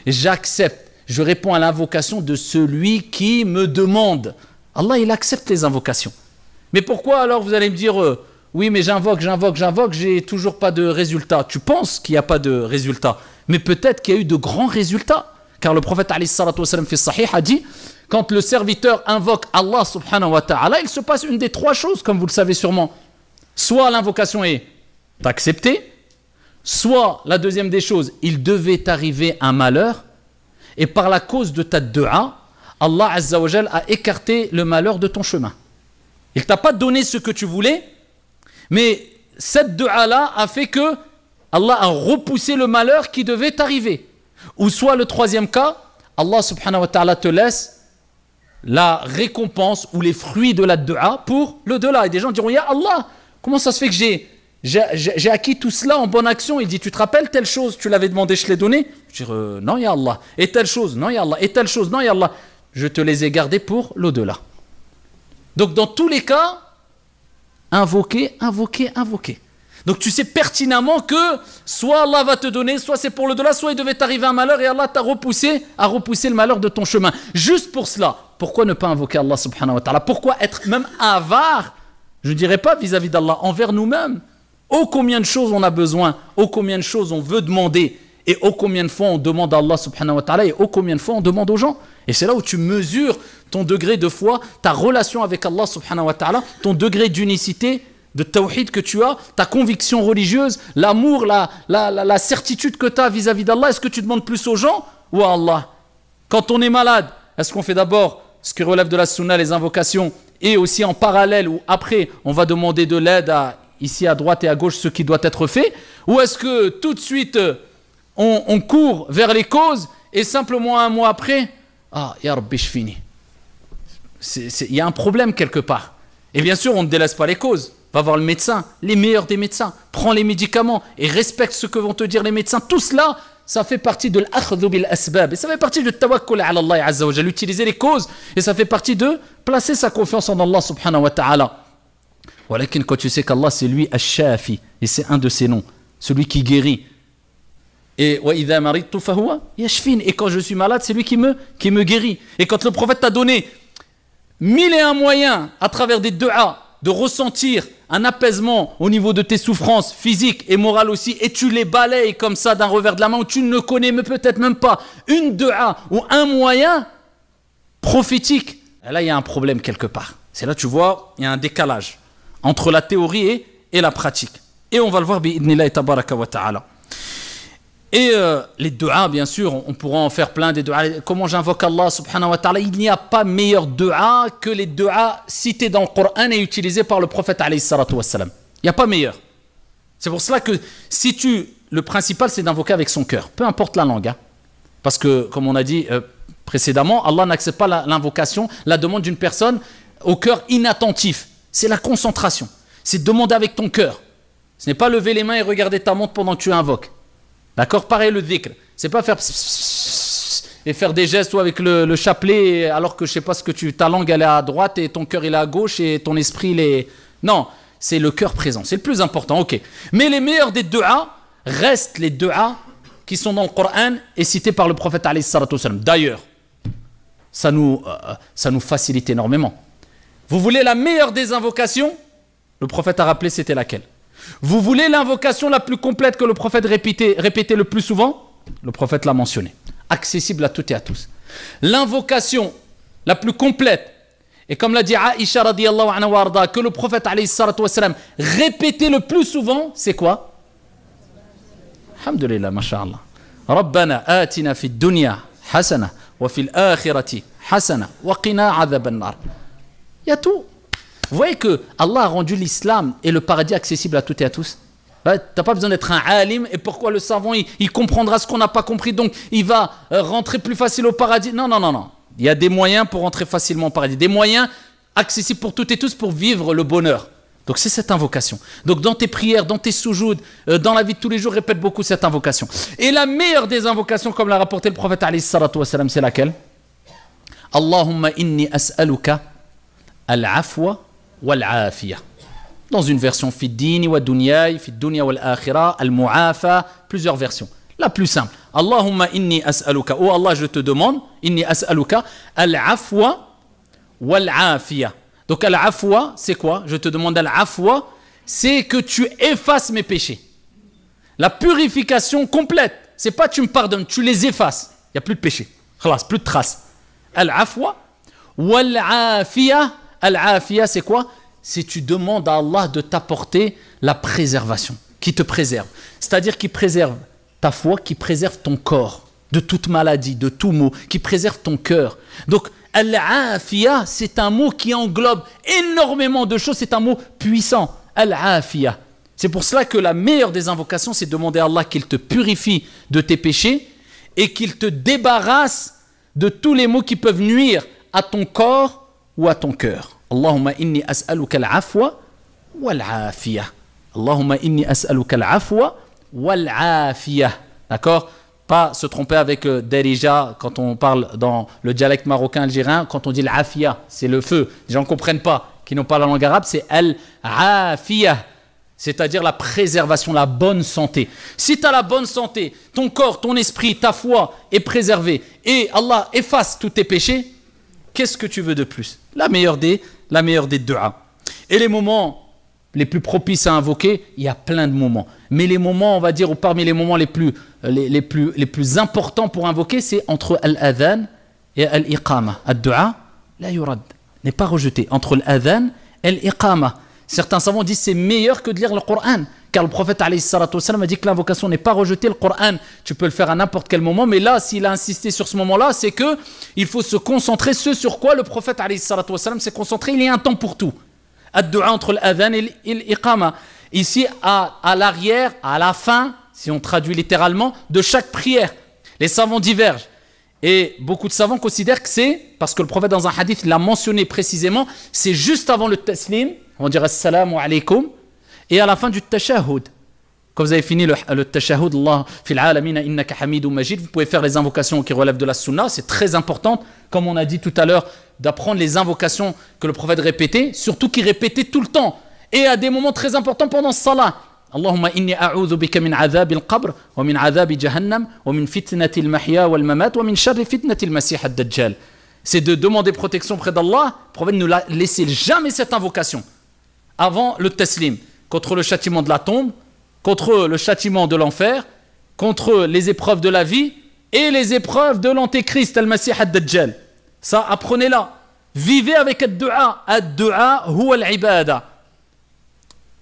J'accepte. Je réponds à l'invocation de celui qui me demande. Allah, il accepte les invocations. Mais pourquoi alors vous allez me dire, oui, mais j'invoque, j'ai toujours pas de résultat. Tu penses qu'il n'y a pas de résultat, mais peut-être qu'il y a eu de grands résultats. Car le prophète alayhi salatu wassalam fi sahih a dit, quand le serviteur invoque Allah subhanahu wa ta'ala, il se passe une des trois choses, comme vous le savez sûrement. Soit l'invocation est acceptée, soit la deuxième des choses, il devait arriver un malheur, et par la cause de ta dua, Allah Azza wa Jal a écarté le malheur de ton chemin. Il ne t'a pas donné ce que tu voulais, mais cette dua-là a fait que Allah a repoussé le malheur qui devait t'arriver. Ou soit le troisième cas, Allah subhanahu wa ta'ala te laisse la récompense ou les fruits de la dua pour le delà. Et des gens diront, ya Allah, comment ça se fait que j'ai acquis tout cela en bonne action? Il dit, tu te rappelles telle chose, tu l'avais demandé, je l'ai donné? Je dis, non, ya Allah. Et telle chose, non, ya Allah. Et telle chose, non, ya Allah. Je te les ai gardés pour l'au-delà. Donc, dans tous les cas, invoquer. Donc, tu sais pertinemment que soit Allah va te donner, soit c'est pour l'au-delà, soit il devait t'arriver un malheur et Allah t'a repoussé le malheur de ton chemin. Juste pour cela, pourquoi ne pas invoquer Allah subhanahu wa ta'ala? Pourquoi être même avare? Je ne dirais pas vis-à-vis d'Allah, envers nous-mêmes. Oh combien de choses on a besoin, oh combien de choses on veut demander, et oh combien de fois on demande à Allah subhanahu wa ta'ala, et oh combien de fois on demande aux gens. Et c'est là où tu mesures ton degré de foi, ta relation avec Allah subhanahu wa ta'ala, ton degré d'unicité, de tawhid que tu as, ta conviction religieuse, l'amour, la certitude que tu as vis-à-vis d'Allah. Est-ce que tu demandes plus aux gens ou à Allah? Quand on est malade, est-ce qu'on fait d'abord ce qui relève de la sunna, les invocations, et aussi en parallèle, ou après on va demander de l'aide ici à droite et à gauche ce qui doit être fait, ou est-ce que tout de suite on court vers les causes et simplement un mois après, ya Rabbi, je finis. Il y a un problème quelque part. Et bien sûr, on ne délaisse pas les causes. Va voir le médecin, les meilleurs des médecins, prends les médicaments et respecte ce que vont te dire les médecins. Tout cela, ça fait partie de l'akhdhu bil asbab. Et ça fait partie du tawakkul ala Allah azza wa jalla, utiliser les causes. Et ça fait partie de placer sa confiance en Allah subhanahu wa ta'ala. Walakin quand tu sais qu'Allah c'est lui Ash-Shafi, et c'est un de ses noms, celui qui guérit. Et wa idha maridtu fahuwa yashfin, et quand je suis malade, c'est lui qui me guérit. Et quand le prophète t'a donné 1001 moyens à travers des du'as de ressentir un apaisement au niveau de tes souffrances physiques et morales aussi, et tu les balayes comme ça d'un revers de la main, où tu ne connais peut-être même pas une dua ou un moyen prophétique, et là il y a un problème quelque part. C'est là tu vois, il y a un décalage entre la théorie et la pratique. Et on va le voir bi'idnillahi tabaraka wa ta'ala. Et les du'as, bien sûr, on pourra en faire plein des du'as. Comment j'invoque Allah subhanahu wa ta'ala? Il n'y a pas meilleur du'a que les du'as cités dans le Coran et utilisés par le prophète alayhi salatu wassalam. Il n'y a pas meilleur. C'est pour cela que le principal c'est d'invoquer avec son cœur, peu importe la langue. Hein. Parce que, comme on a dit précédemment, Allah n'accepte pas l'invocation, la demande d'une personne au cœur inattentif. C'est la concentration. C'est demander avec ton cœur. Ce n'est pas lever les mains et regarder ta montre pendant que tu invoques. D'accord? Pareil le dhikr. C'est pas faire et faire des gestes ou avec le chapelet alors que je sais pas ce que ta langue elle est à droite et ton cœur il est à gauche et ton esprit il est... Non, c'est le cœur présent. C'est le plus important, ok. Mais les meilleurs des du'as restent les du'as qui sont dans le Coran et cités par le prophète alayhi salatu wassalam. D'ailleurs, ça nous facilite énormément. Vous voulez la meilleure des invocations? Le prophète a rappelé c'était laquelle? Vous voulez l'invocation la plus complète que le prophète répétait le plus souvent? Le prophète l'a mentionné. Accessible à toutes et à tous. L'invocation la plus complète, et comme l'a dit Aïcha radiyallahu anha wa arda, que le prophète alayhi salatu wassalam répétait le plus souvent, c'est quoi? Alhamdulillah, masha'Allah. Rabbana atina fid dunya hasana wa fil akhirati hasana wa qina adhaban nar. Il y a tout. Vous voyez que Allah a rendu l'islam et le paradis accessible à toutes et à tous. Tu n'as pas besoin d'être un alim. Et pourquoi le savant, il comprendra ce qu'on n'a pas compris, donc il va rentrer plus facile au paradis. Non, non, non, non. Il y a des moyens pour rentrer facilement au paradis. Des moyens accessibles pour toutes et tous pour vivre le bonheur. Donc c'est cette invocation. Donc dans tes prières, dans tes soujouds, dans la vie de tous les jours, répète beaucoup cette invocation. Et la meilleure des invocations, comme l'a rapporté le prophète alayhi salatu wassalam, c'est laquelle? Allahumma inni as'aluka al-afwa wal-afiyah. Dans une version fi dini wa dunyai, fi dunya wal akhirah, al-mu'afa, plusieurs versions. La plus simple. Allahumma inni as'aluka, oh Allah je te demande, inni as'aluka al-afwa wal-afiyah. Donc al-afwa, c'est quoi? Je te demande al-afwa, c'est que tu effaces mes péchés. La purification complète. C'est pas tu me pardonnes, tu les effaces. Il n'y a plus de péché. Khalas, plus de traces. Al-afwa wal-afiyah. Al-afiyah, c'est quoi? C'est tu demandes à Allah de t'apporter la préservation, qui te préserve. C'est-à-dire qui préserve ta foi, qui préserve ton corps de toute maladie, de tout mot, qui préserve ton cœur. Donc, al-afiyah, c'est un mot qui englobe énormément de choses, c'est un mot puissant. Al-afiyah. C'est pour cela que la meilleure des invocations, c'est de demander à Allah qu'il te purifie de tes péchés et qu'il te débarrasse de tous les maux qui peuvent nuire à ton corps ou à ton cœur. Allahumma inni as'aluka al-afwa wal-afiyah. Allahumma inni as'aluka al-afwa wal-afiyah. D'accord? Pas se tromper avec Darija quand on parle dans le dialecte marocain algérien, quand on dit l'afiyah, c'est le feu. Les gens ne comprennent pas, qui n'ont pas la langue arabe, c'est al-afiyah. C'est-à-dire la préservation, la bonne santé. Si tu as la bonne santé, ton corps, ton esprit, ta foi est préservé et Allah efface tous tes péchés, qu'est-ce que tu veux de plus? La meilleure des du'as. Et les moments les plus propices à invoquer, il y a plein de moments. Mais les moments, on va dire, ou parmi les moments les plus importants pour invoquer, c'est entre al-adhan et al-iqama. Ad-du'a, la yurad, n'est pas rejeté. Entre al-adhan et al-iqama. Certains savants disent que c'est meilleur que de lire le Coran. Car le prophète alayhi salatu wassalam a dit que l'invocation n'est pas rejetée. Le Coran, tu peux le faire à n'importe quel moment. Mais là, s'il a insisté sur ce moment-là, c'est qu'il faut se concentrer sur quoi le prophète alayhi salatu wassalam s'est concentré. Il y a un temps pour tout. Ad-du'a entre l'adhan et l'iqama. Ici, à l'arrière, à la fin, si on traduit littéralement, de chaque prière. Les savants divergent. Et beaucoup de savants considèrent que c'est, parce que le prophète dans un hadith l'a mentionné précisément, c'est juste avant le taslim, on dirait assalamu alaykum, et à la fin du tashahhud. quand vous avez fini le tashahhud, Allah fil alamina innaka hamidun majid, vous pouvez faire les invocations qui relèvent de la sunna, c'est très important, comme on a dit tout à l'heure, d'apprendre les invocations que le prophète répétait, surtout qu'il répétait tout le temps, et à des moments très importants pendant ce salat. Allahumma inni a'udhu bika min adhab al-qabr, wa min adhab jahannam, wa min fitnati al-mahya wal-mamat, wa min sharri fitnati al-masih ad-dajjal. C'est de demander protection près d'Allah. Le prophète ne laissait jamais cette invocation avant le taslim, contre le châtiment de la tombe, contre le châtiment de l'enfer, contre les épreuves de la vie et les épreuves de l'antéchrist, al-Masih ad-Dajjal. Ça, apprenez-la. Vivez avec ad-du'a. Ad-du'a huwa al-ibada.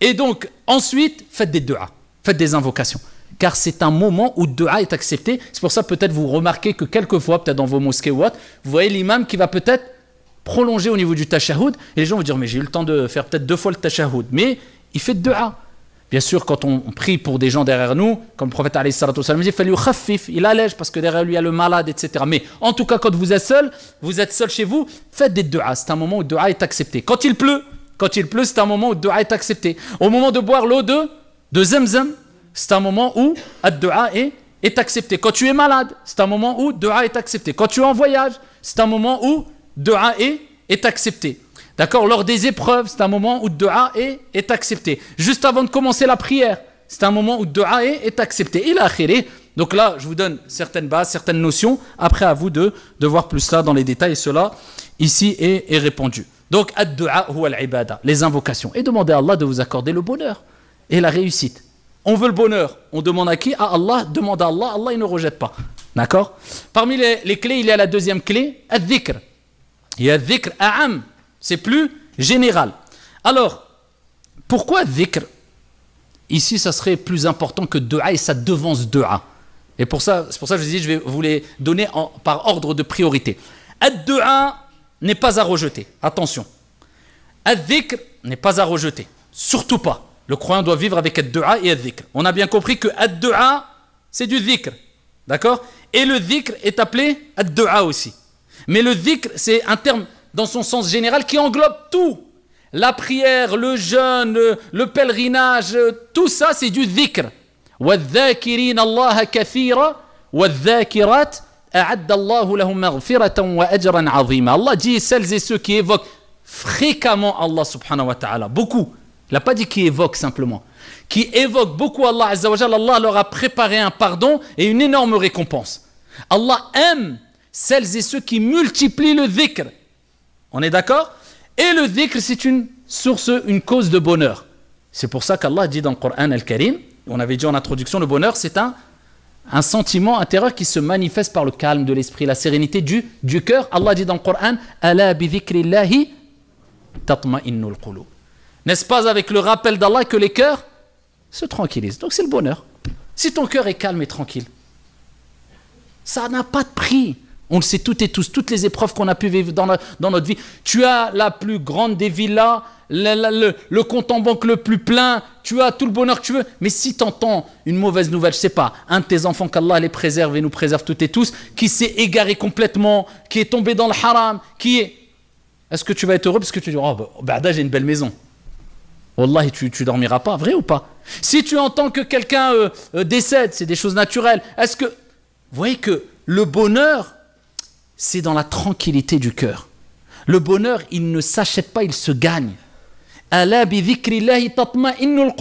Et donc, ensuite, faites des du'a, faites des invocations. Car c'est un moment où le du'a est accepté. C'est pour ça, peut-être, vous remarquez que quelquefois, peut-être dans vos mosquées ou autres, vous voyez l'imam qui va peut-être prolonger au niveau du tashahhud. Et les gens vont dire, mais j'ai eu le temps de faire peut-être 2 fois le tashahhud. Mais il fait du'a. Bien sûr, quand on prie pour des gens derrière nous, comme le prophète alayhi salatu wasalam dit, il allège parce que derrière lui il y a le malade, etc. Mais en tout cas, quand vous êtes seul chez vous, faites des du'a. C'est un moment où le du'a est accepté. Quand il pleut, c'est un moment où le du'a est accepté. Au moment de boire l'eau de Zamzam, c'est un moment où le du'a est accepté. Quand tu es malade, c'est un moment où le du'a est accepté. Quand tu es en voyage, c'est un moment où le du'a est accepté. D'accord, lors des épreuves, c'est un moment où le du'a est accepté. Juste avant de commencer la prière, c'est un moment où le du'a est accepté. Il a akhiré. Donc là, je vous donne certaines bases, certaines notions. Après, à vous de voir plus ça dans les détails. Et cela, ici, est répandu. Donc, ad-du'a huwa al-ibada, les invocations. Et demandez à Allah de vous accorder le bonheur et la réussite. On veut le bonheur. On demande à qui? À Allah. Demande à Allah. Allah, il ne rejette pas. D'accord? Parmi les clés, il y a la deuxième clé, ad-dhikr. Il y a ad-dhikr a'am. C'est plus général. Alors, pourquoi dhikr? Ici, ça serait plus important que du'a et ça devance du'a. Et c'est pour ça que je vous dis, je vais vous les donner par ordre de priorité. Ad-du'a n'est pas à rejeter. Attention. Ad-dhikr n'est pas à rejeter. Surtout pas. Le croyant doit vivre avec ad-du'a et ad-dhikr. On a bien compris que ad-du'a, c'est du dhikr. D'accord? Et le dhikr est appelé ad-du'a aussi. Mais le dhikr, c'est un terme dans son sens général qui englobe tout. La prière, le jeûne, le pèlerinage, tout ça c'est du dhikr. وَالذَّاكِرِينَ اللَّهَ كَثِيرًا وَالذَّاكِرَاتِ أَعَدَّ اللَّهُ لَهُمْ مَغْفِرَةً وَأَجْرًا عَظِيمًا. Allah dit celles et ceux qui évoquent fréquemment Allah subhanahu wa ta'ala, beaucoup. Il n'a pas dit qui évoquent simplement. Qui évoquent beaucoup Allah azza wa jalla, Allah leur a préparé un pardon et une énorme récompense. Allah aime celles et ceux qui multiplient le dhikr. On est d'accord? Et le dhikr, c'est une source, une cause de bonheur. C'est pour ça qu'Allah dit dans le Coran al-Karim, on avait dit en introduction, le bonheur, c'est un sentiment intérieur qui se manifeste par le calme de l'esprit, la sérénité du cœur. Allah dit dans le Coran, Ala bi dhikrillahi tatma'innul qulub. N'est-ce pas avec le rappel d'Allah que les cœurs se tranquillisent? Donc c'est le bonheur. Si ton cœur est calme et tranquille, ça n'a pas de prix. On le sait toutes et tous, toutes les épreuves qu'on a pu vivre dans notre vie. Tu as la plus grande des villas, le compte en banque le plus plein, tu as tout le bonheur que tu veux. Mais si tu entends une mauvaise nouvelle, je ne sais pas, un de tes enfants, qu'Allah les préserve et nous préserve toutes et tous, qui s'est égaré complètement, qui est tombé dans le haram, est-ce que tu vas être heureux parce que tu dis, oh, bah, j'ai une belle maison. Wallahi, tu dormiras pas, vrai ou pas? Si tu entends que quelqu'un décède, c'est des choses naturelles. Est-ce que... Vous voyez que le bonheur, c'est dans la tranquillité du cœur. Le bonheur, il ne s'achète pas, il se gagne. Ala bi dhikrillahi tatma'innul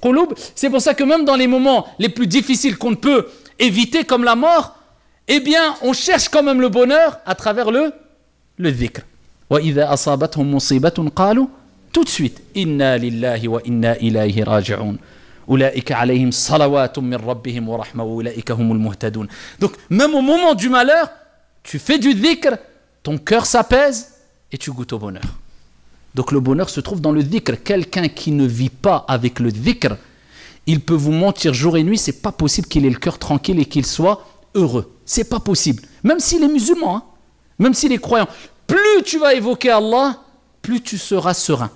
qulub. C'est pour ça que même dans les moments les plus difficiles qu'on ne peut éviter, comme la mort, eh bien, on cherche quand même le bonheur à travers le dhikr. Wa idha asabathum musibatun qalu, tout de suite, inna lillahi wa inna ilayhi raji'un. Ulaika alayhim salawatun min rabbihim wa rahma wa ulaika humul muhtadun. Donc, même au moment du malheur, tu fais du dhikr, ton cœur s'apaise et tu goûtes au bonheur. Donc le bonheur se trouve dans le dhikr. Quelqu'un qui ne vit pas avec le dhikr, il peut vous mentir jour et nuit, c'est pas possible qu'il ait le cœur tranquille et qu'il soit heureux. C'est pas possible. Même s'il est musulman, hein, même s'il est croyant. Plus tu vas évoquer Allah, plus tu seras serein.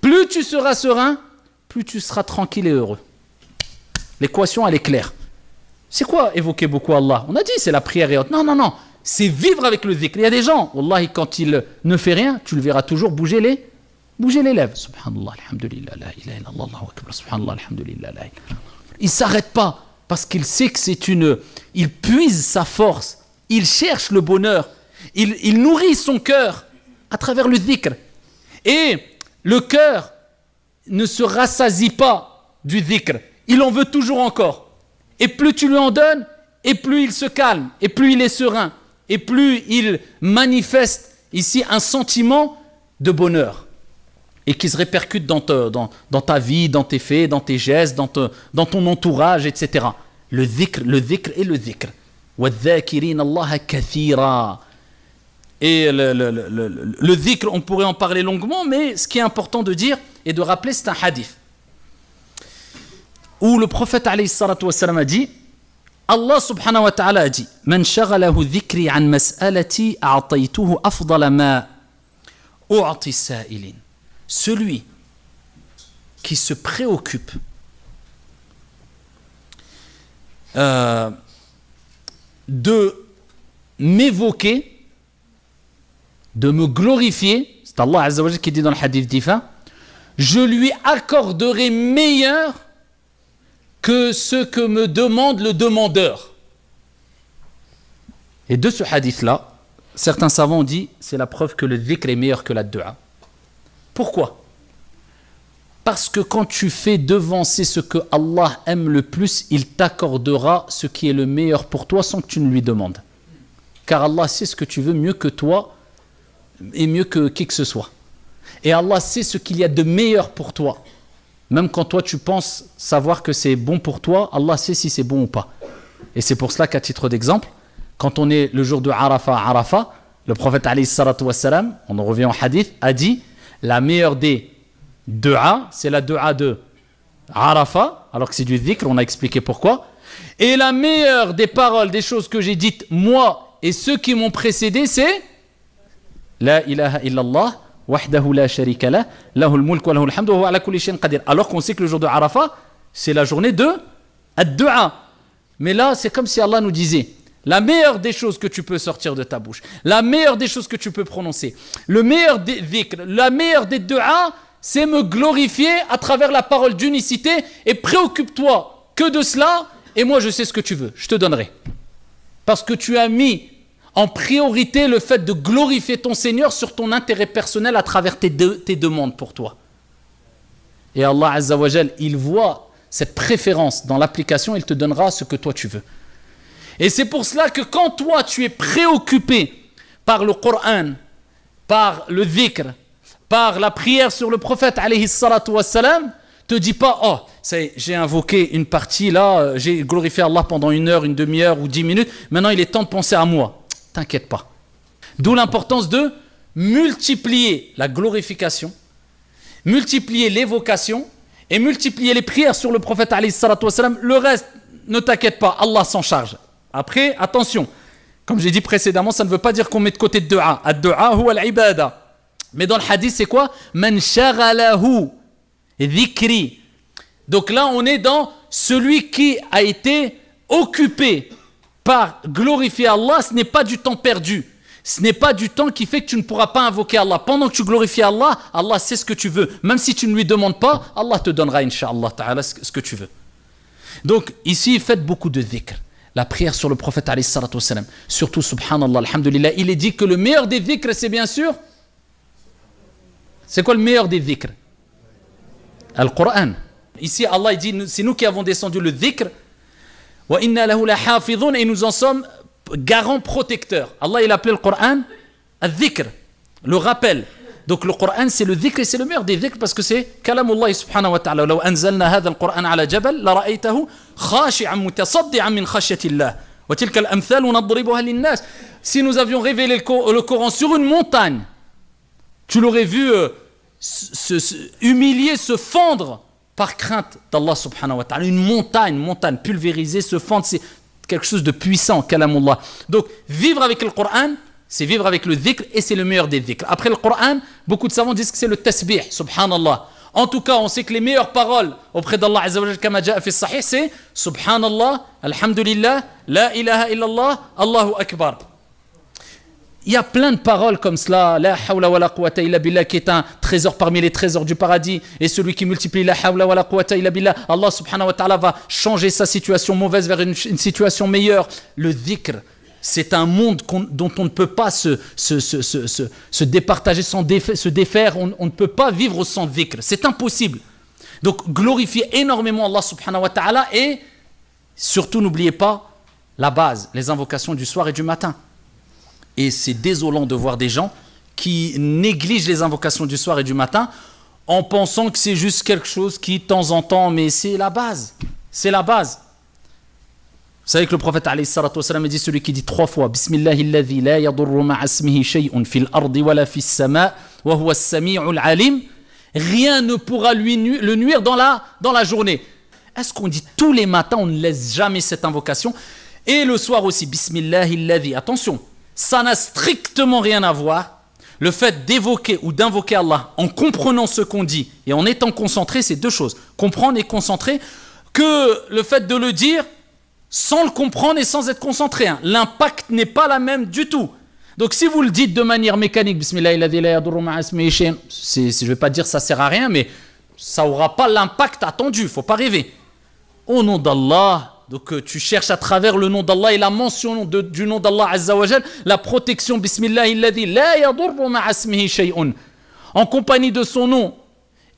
Plus tu seras serein, plus tu seras tranquille et heureux. L'équation, elle est claire. C'est quoi évoquer beaucoup Allah? On a dit, c'est la prière et autres. Non, non, non. C'est vivre avec le dhikr. Il y a des gens, wallahi, quand il ne fait rien, tu le verras toujours bouger les lèvres. Subhanallah, alhamdulillah, la ilaha illallah, Allahu akbar, subhanallah, alhamdulillah, la ilaha. Il ne s'arrête pas parce qu'il sait que c'est une... Il puise sa force, il cherche le bonheur, il nourrit son cœur à travers le dhikr. Et le cœur ne se rassasie pas du dhikr, il en veut toujours encore. Et plus tu lui en donnes, et plus il se calme, et plus il est serein, et plus il manifeste ici un sentiment de bonheur et qui se répercute dans ta vie, dans tes faits, dans tes gestes, dans ton entourage, etc. Le dhikr et le dhikr. وَالذَّاكِرِينَ اللَّهَ كَثِيرًا. Et le dhikr, on pourrait en parler longuement, mais ce qui est important de dire et de rappeler, c'est un hadith où le prophète alayhi salatu wassalam a dit, Allah subhanahu wa ta'ala a dit, Man shaghalahu dhikri an mas'alati a'taytuhu afdala ma u'ti sa'ilin. Celui qui se préoccupe de m'évoquer, de me glorifier, c'est Allah Azza wa Jalla qui dit dans le hadith d'Ifa, je lui accorderai meilleur que ce que me demande le demandeur. Et de ce hadith-là, certains savants ont dit, c'est la preuve que le dhikr est meilleur que la dua. Pourquoi? Parce que quand tu fais devancer ce que Allah aime le plus, il t'accordera ce qui est le meilleur pour toi sans que tu ne lui demandes. Car Allah sait ce que tu veux mieux que toi et mieux que qui que ce soit. Et Allah sait ce qu'il y a de meilleur pour toi. Même quand toi tu penses savoir que c'est bon pour toi, Allah sait si c'est bon ou pas. Et c'est pour cela qu'à titre d'exemple, quand on est le jour de Arafat, le prophète alayhi salatu wassalam, on en revient au hadith, a dit la meilleure des dua, c'est la dua de Arafat, alors que c'est du dhikr, on a expliqué pourquoi. Et la meilleure des paroles, des choses que j'ai dites, moi et ceux qui m'ont précédé, c'est La ilaha illallah, wahdahu la sharika lah, lahul mulk wa lahul hamdu wa huwa ala kulli shay'in qadir. Alors qu'on sait que le jour de Arafat, c'est la journée de ad-dua. Mais là, c'est comme si Allah nous disait, la meilleure des choses que tu peux sortir de ta bouche, la meilleure des choses que tu peux prononcer, le meilleur des dhikr, la meilleure des dua, c'est me glorifier à travers la parole d'unicité et préoccupe-toi que de cela et moi je sais ce que tu veux, je te donnerai. Parce que tu as mis en priorité le fait de glorifier ton Seigneur sur ton intérêt personnel à travers tes demandes pour toi. Et Allah Azza wa Jal, il voit cette préférence dans l'application, il te donnera ce que toi tu veux. Et c'est pour cela que quand toi tu es préoccupé par le Coran, par le dhikr, par la prière sur le prophète alayhi salatu wassalam, te dis pas, oh, j'ai invoqué une partie là, j'ai glorifié Allah pendant 1 heure, une demi-heure ou 10 minutes, maintenant il est temps de penser à moi. T'inquiète pas. D'où l'importance de multiplier la glorification, multiplier l'évocation et multiplier les prières sur le prophète alayhi salatu wassalam. Le reste, ne t'inquiète pas, Allah s'en charge. Après, attention, comme j'ai dit précédemment, ça ne veut pas dire qu'on met de côté de dua. Ad-dua huwa al-ibada. Mais dans le hadith, c'est quoi? Man shaghalahu dhikri. Donc là, on est dans celui qui a été occupé par glorifier Allah. Ce n'est pas du temps perdu. Ce n'est pas du temps qui fait que tu ne pourras pas invoquer Allah. Pendant que tu glorifies Allah, Allah sait ce que tu veux. Même si tu ne lui demandes pas, Allah te donnera, incha'Allah ta'ala, ce que tu veux. Donc ici, faites beaucoup de dhikr. La prière sur le prophète alayhi salatu wassalam. Surtout, subhanallah, alhamdulillah, il est dit que le meilleur des dhikr, c'est bien sûr... C'est quoi le meilleur des dhikr? Al-Qur'an. Ici, Allah il dit, c'est nous qui avons descendu le dhikr. Wa inna lahu la hafidhun, et nous en sommes garants protecteurs. Allah il appelait le Qur'an al-dhikr, le rappel. Donc le Qur'an c'est le dhikr et c'est le meilleur des dhikr parce que c'est kalamullah subhanahu wa ta'ala. Law anzalna hadha al-Qur'an ala jabal la ra'aytahu khashi'an mutasaddi'an min khashyatillah. Wa tilka al-amthal nadribuha lin-nas. Si nous avions révélé le Coran sur une montagne, tu l'aurais vu humilier, se fendre par crainte d'Allah subhanahu wa ta'ala. Une montagne pulvérisée, se fendre, c'est quelque chose de puissant, kalamullah. Donc, vivre avec le Coran, c'est vivre avec le dhikr et c'est le meilleur des dhikr. Après le Coran, beaucoup de savants disent que c'est le tasbih, subhanallah. En tout cas, on sait que les meilleures paroles auprès d'Allah Azza wa Jalla, kama ja'a fi sahih, c'est subhanallah, alhamdulillah, la ilaha illallah, Allahu akbar. Il y a plein de paroles comme cela. La hawla wa la quwwata illa billah, qui est un trésor parmi les trésors du paradis. Et celui qui multiplie la hawla wa la quwwata illa billah, Allah subhanahu wa ta'ala va changer sa situation mauvaise vers une situation meilleure. Le dhikr, c'est un monde dont on ne peut pas se départager, se défaire. On ne peut pas vivre sans dhikr. C'est impossible. Donc glorifiez énormément Allah subhanahu wa ta'ala et surtout n'oubliez pas la base, les invocations du soir et du matin. Et c'est désolant de voir des gens qui négligent les invocations du soir et du matin en pensant que c'est juste quelque chose qui, de temps en temps, mais c'est la base. C'est la base. Vous savez que le prophète alayhi salatu wassalam dit, celui qui dit 3 fois Bismillahilladhi la yadurru ma'a ismihi shay'un fil ardi wala fis sama' wa huwa as-sami'ul alim, rien ne pourra le nuire dans la journée. Est-ce qu'on dit tous les matins, on ne laisse jamais cette invocation? Et le soir aussi, Bismillahilladhi, attention, ça n'a strictement rien à voir. Le fait d'évoquer ou d'invoquer Allah en comprenant ce qu'on dit et en étant concentré, c'est deux choses. Comprendre et concentrer, que le fait de le dire sans le comprendre et sans être concentré. L'impact n'est pas la même du tout. Donc si vous le dites de manière mécanique, Bismillahilladhi la yadurru ma'a ismihi shay'un, je ne vais pas dire ça sert à rien, mais ça n'aura pas l'impact attendu, il ne faut pas rêver. Au nom d'Allah. Donc tu cherches à travers le nom d'Allah et la mention du nom d'Allah Azza wa Jal, la protection, Bismillahilladhi la yadurru ma'a ismihi shay'un, en compagnie de son nom.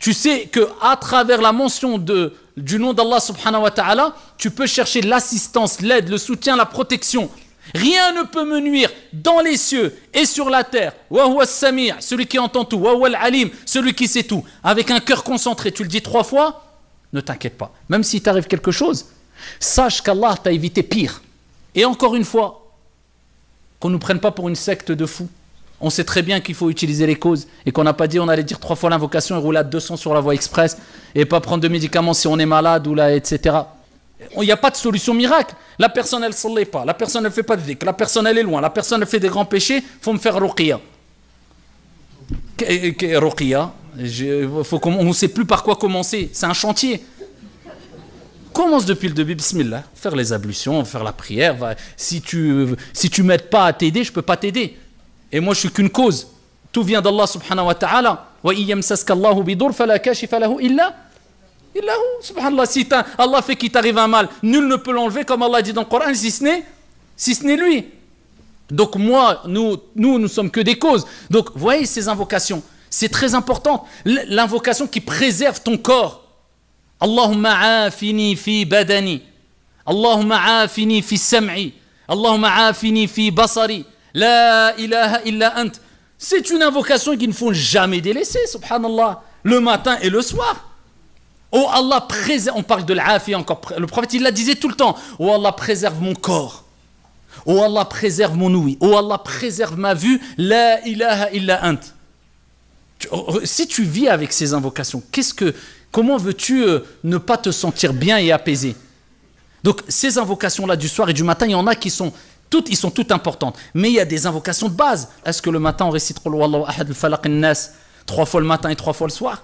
Tu sais qu'à travers la mention du nom d'Allah subhanahu wa ta'ala, tu peux chercher l'assistance, l'aide, le soutien, la protection. Rien ne peut me nuire dans les cieux et sur la terre. Wa huwa as-sami', celui qui entend tout. Wa huwa al-alim, celui qui sait tout. Avec un cœur concentré, tu le dis 3 fois, ne t'inquiète pas. Même s'il t'arrive quelque chose, sache qu'Allah t'a évité pire. Et encore une fois, qu'on ne nous prenne pas pour une secte de fous. On sait très bien qu'il faut utiliser les causes et qu'on n'a pas dit on allait dire 3 fois l'invocation et rouler à 200 sur la voie express et pas prendre de médicaments si on est malade ou là, etc. Il n'y a pas de solution miracle. La personne elle ne s'en pas, la personne elle ne fait pas de dhikr, la personne elle est loin, la personne elle fait des grands péchés, il faut me faire ruqya. Ruqya, on ne sait plus par quoi commencer, c'est un chantier. Commence depuis le début, bismillah, faire les ablutions, faire la prière. Si tu m'aides pas à t'aider, je ne peux pas t'aider. Et moi, je suis qu'une cause. Tout vient d'Allah subhanahu wa ta'ala. Wa iyamsaska Allahu bidur fala kashifa lahu illa hu. Subhanallah, si Allah fait qu'il t'arrive un mal, nul ne peut l'enlever, comme Allah dit dans le Coran, si ce n'est lui. Donc moi, nous ne sommes que des causes. Donc, vous voyez ces invocations, c'est très important. L'invocation qui préserve ton corps. Allahumma afini fi badani, Allahumma afini fi sam'i, Allahumma afini fi basari, la ilaha illa ant. C'est une invocation qu'il ne faut jamais délaisser, subhanallah, le matin et le soir. Oh Allah, préserve, on parle de l'afi encore, le prophète il la disait tout le temps. Oh Allah, préserve mon corps. Oh Allah, préserve mon ouïe. Oh Allah, préserve ma vue, la ilaha illa ant. Si tu vis avec ces invocations, comment veux-tu ne pas te sentir bien et apaisé? Donc ces invocations-là du soir et du matin, il y en a qui sont toutes importantes. Mais il y a des invocations de base. Est-ce que le matin on récite Qul huwallahu ahad al-falaq an-nas 3 fois le matin et 3 fois le soir?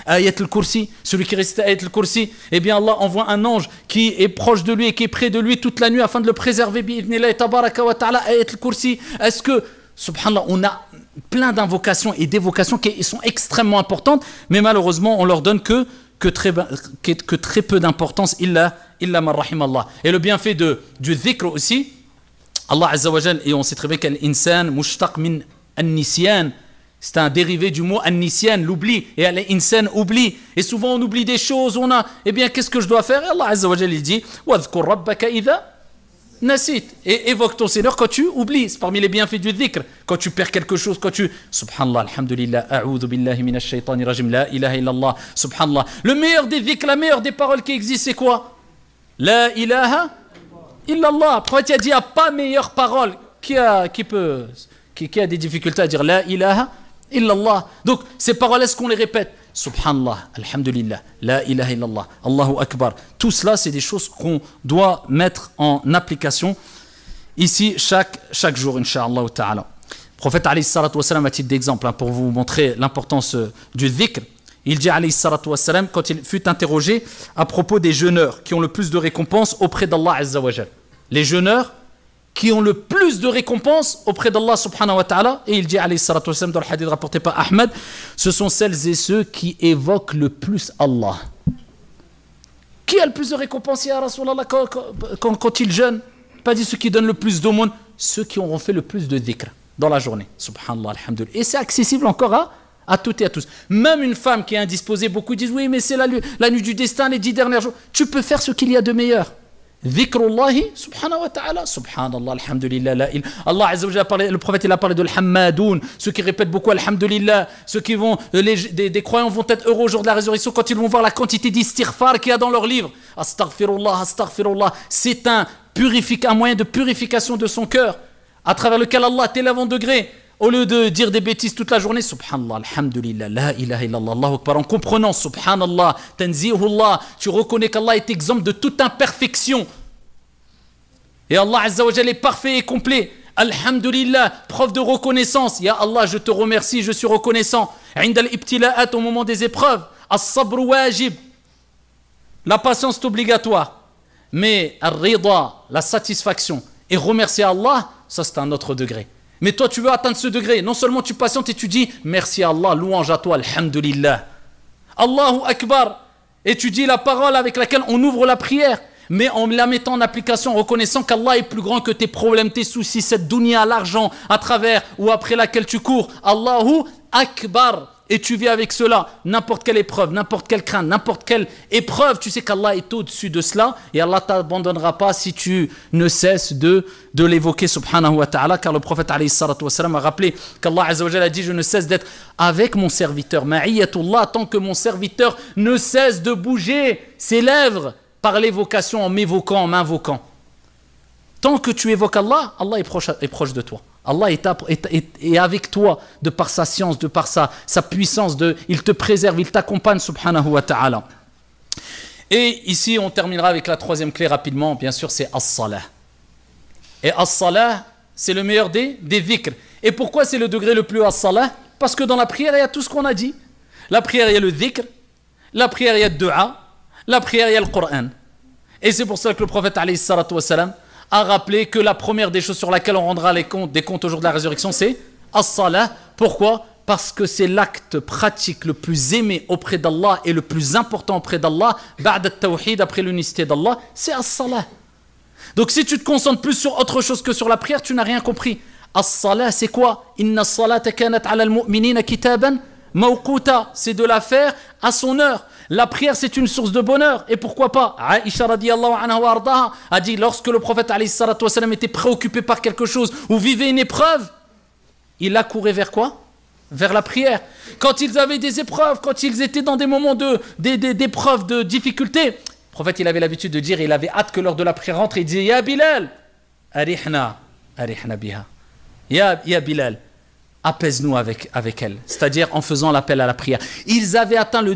Ayat al-Kursi, celui qui récite Ayat al-Kursi, eh bien Allah envoie un ange qui est proche de lui et qui est près de lui toute la nuit afin de le préserver. Bi'idhnillah tabaraka wa ta'ala, Ayat al-Kursi. Est-ce que, subhanallah, on a plein d'invocations et d'évocations qui sont extrêmement importantes, mais malheureusement on leur donne que très peu d'importance, illa man rahim Allah. Et le bienfait du dhikr aussi, Allah Azza wa Jal, et on sait très bien qu'al-insan mushtaq min an-nisyan, c'est un dérivé du mot an-nisyan, l'oubli, et al-insan oublie, et souvent on oublie des choses, eh bien qu'est-ce que je dois faire? Et Allah Azza wa Jal il dit wadhkur rabbaka idha nasit, et évoque ton Seigneur quand tu oublies. C'est parmi les bienfaits du dhikr. Quand tu perds quelque chose, quand tu subhanallah, alhamdulillah, a'udhu billahi minash shaytanir rajim, la ilaha illallah, subhanallah. Le meilleur des dhikr, la meilleure des paroles qui existent, c'est quoi? La ilaha illallah. Le prophète a dit, il n'y a pas meilleure parole. Qui a des difficultés à dire la ilaha illallah? Donc ces paroles, est-ce qu'on les répète? Subhanallah, alhamdulillah, la ilaha illallah, Allahu akbar. Tout cela, c'est des choses qu'on doit mettre en application ici chaque jour, incha'Allah ta'ala. Le prophète alayhi salatu wassalam, à titre d'exemple, pour vous montrer l'importance du dhikr, il dit alayhi salatu wassalam, quand il fut interrogé à propos des jeûneurs qui ont le plus de récompenses auprès d'Allah Azza wa Jal. Les jeûneurs qui ont le plus de récompenses auprès d'Allah subhanahu wa ta'ala, et il dit alayhi salatu wassalam dans le hadith rapporté par Ahmed, ce sont celles et ceux qui évoquent le plus Allah. Qui a le plus de récompenses, ya Rasulallah, quand ils jeûnent? Pas dit ceux qui donnent le plus d'aumônes, ceux qui auront fait le plus de dhikr dans la journée. Subhanallah, alhamdulillah. Et c'est accessible encore à toutes et à tous. Même une femme qui est indisposée, beaucoup disent oui, mais c'est la nuit du destin, les 10 derniers jours. Tu peux faire ce qu'il y a de meilleur. Dhikrullahi, subhanahu wa ta'ala, subhanallah, alhamdulillah, Allah Azza wa Jalla a parlé, le prophète il a parlé de l'hammadoun, ceux qui répètent beaucoup alhamdulillah, ceux qui vont, des croyants vont être heureux au jour de la résurrection quand ils vont voir la quantité d'istighfar qu'il y a dans leur livre. Astaghfirullah, astaghfirullah, c'est un moyen de purification de son cœur, à travers lequel Allah t'élève en degré. Au lieu de dire des bêtises toute la journée, subhanallah, alhamdulillah, la ilaha illallah, Allahu akbar, en comprenant, subhanallah, tanzihullah, tu reconnais qu'Allah est exempt de toute imperfection. Et Allah Azza wa Jalla est parfait et complet. Alhamdulillah, preuve de reconnaissance. Ya Allah, je te remercie, je suis reconnaissant. Inda al-ibtila'at, au moment des épreuves. As-sabr wajib. La patience est obligatoire. Mais al-rida, la satisfaction, et remercier Allah, ça c'est un autre degré. Mais toi, tu veux atteindre ce degré. Non seulement tu patientes et tu dis merci à Allah, louange à toi, alhamdulillah. Allahu Akbar. Et tu dis la parole avec laquelle on ouvre la prière, mais en la mettant en application, en reconnaissant qu'Allah est plus grand que tes problèmes, tes soucis, cette dunya, l'argent à travers ou après laquelle tu cours. Allahu Akbar. Et tu vis avec cela, n'importe quelle épreuve, n'importe quelle crainte, n'importe quelle épreuve, tu sais qu'Allah est au-dessus de cela et Allah ne t'abandonnera pas si tu ne cesses de l'évoquer subhanahu wa ta'ala, car le prophète alayhi salatu wa salam a rappelé qu'Allah azza wa jalla a dit je ne cesse d'être avec mon serviteur, ma'iyatullah, tant que mon serviteur ne cesse de bouger ses lèvres par l'évocation, en m'évoquant, en m'invoquant. Tant que tu évoques Allah, Allah est proche de toi. Allah est avec toi de par sa science, de par sa puissance, il te préserve, il t'accompagne subhanahu wa ta'ala. Et ici on terminera avec la troisième clé rapidement, bien sûr c'est as-salah. Et as-salah c'est le meilleur des dhikr. Et pourquoi c'est le degré le plus as-salah? Parce que dans la prière il y a tout ce qu'on a dit. La prière il y a le dhikr, la prière il y a le dua, la prière il y a le Coran. Et c'est pour ça que le prophète alayhi salatu wa salam a rappelé que la première des choses sur laquelle on rendra des comptes au jour de la résurrection, c'est as-salah. Pourquoi? Parce que c'est l'acte pratique le plus aimé auprès d'Allah et le plus important auprès d'Allah, ba'd at-tawhid, après l'unicité d'Allah, c'est as-salah. Donc si tu te concentres plus sur autre chose que sur la prière, tu n'as rien compris. As-salah, c'est quoi? Inna as-salata kanat 'ala al-mu'minina kitaban mawquta, c'est de la faire à son heure. La prière, c'est une source de bonheur. Et pourquoi pas? Aïcha radiyallahu anha wa ardaha a dit, lorsque le prophète alayhi salatu wa salam était préoccupé par quelque chose ou vivait une épreuve, il accourait vers quoi? Vers la prière. Quand ils avaient des épreuves, quand ils étaient dans des moments d'épreuves, de difficultés, le prophète, il avait l'habitude de dire, il avait hâte que l'heure de la prière rentre, et il disait, Ya Bilal, arihna biha. Ya Bilal, apaise-nous avec elle, c'est-à-dire en faisant l'appel à la prière. Ils avaient atteint le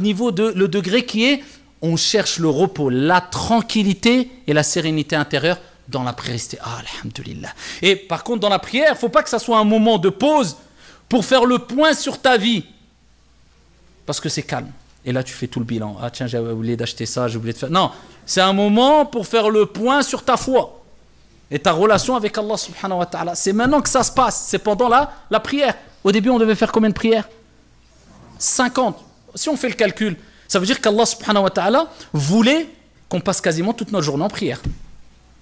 degré qui est, on cherche le repos, la tranquillité et la sérénité intérieure dans la prière. Alhamdulillah. Et par contre, dans la prière, il ne faut pas que ça soit un moment de pause pour faire le point sur ta vie, parce que c'est calme. Et là, tu fais tout le bilan. Ah tiens, j'ai oublié d'acheter ça, j'ai oublié de faire... Non, c'est un moment pour faire le point sur ta foi et ta relation avec Allah subhanahu wa ta'ala. C'est maintenant que ça se passe, c'est pendant la prière. Au début, on devait faire combien de prières? 50. Si on fait le calcul, ça veut dire qu'Allah subhanahu wa ta'ala voulait qu'on passe quasiment toute notre journée en prière.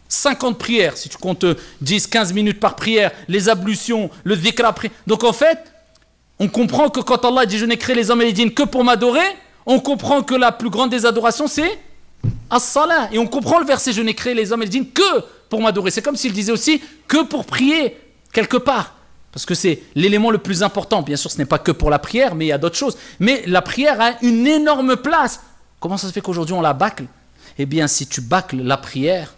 50 prières, si tu comptes 10-15 minutes par prière, les ablutions, le dhikr après. Donc en fait, on comprend que quand Allah dit « Je n'ai créé les hommes et les djinns que pour m'adorer », on comprend que la plus grande des adorations, c'est as-salah. Et on comprend le verset « Je n'ai créé les hommes et les djinns que pour m'adorer ». C'est comme s'il disait aussi que pour prier, quelque part. Parce que c'est l'élément le plus important. Bien sûr, ce n'est pas que pour la prière, mais il y a d'autres choses. Mais la prière a une énorme place. Comment ça se fait qu'aujourd'hui on la bâcle? Eh bien, si tu bâcles la prière,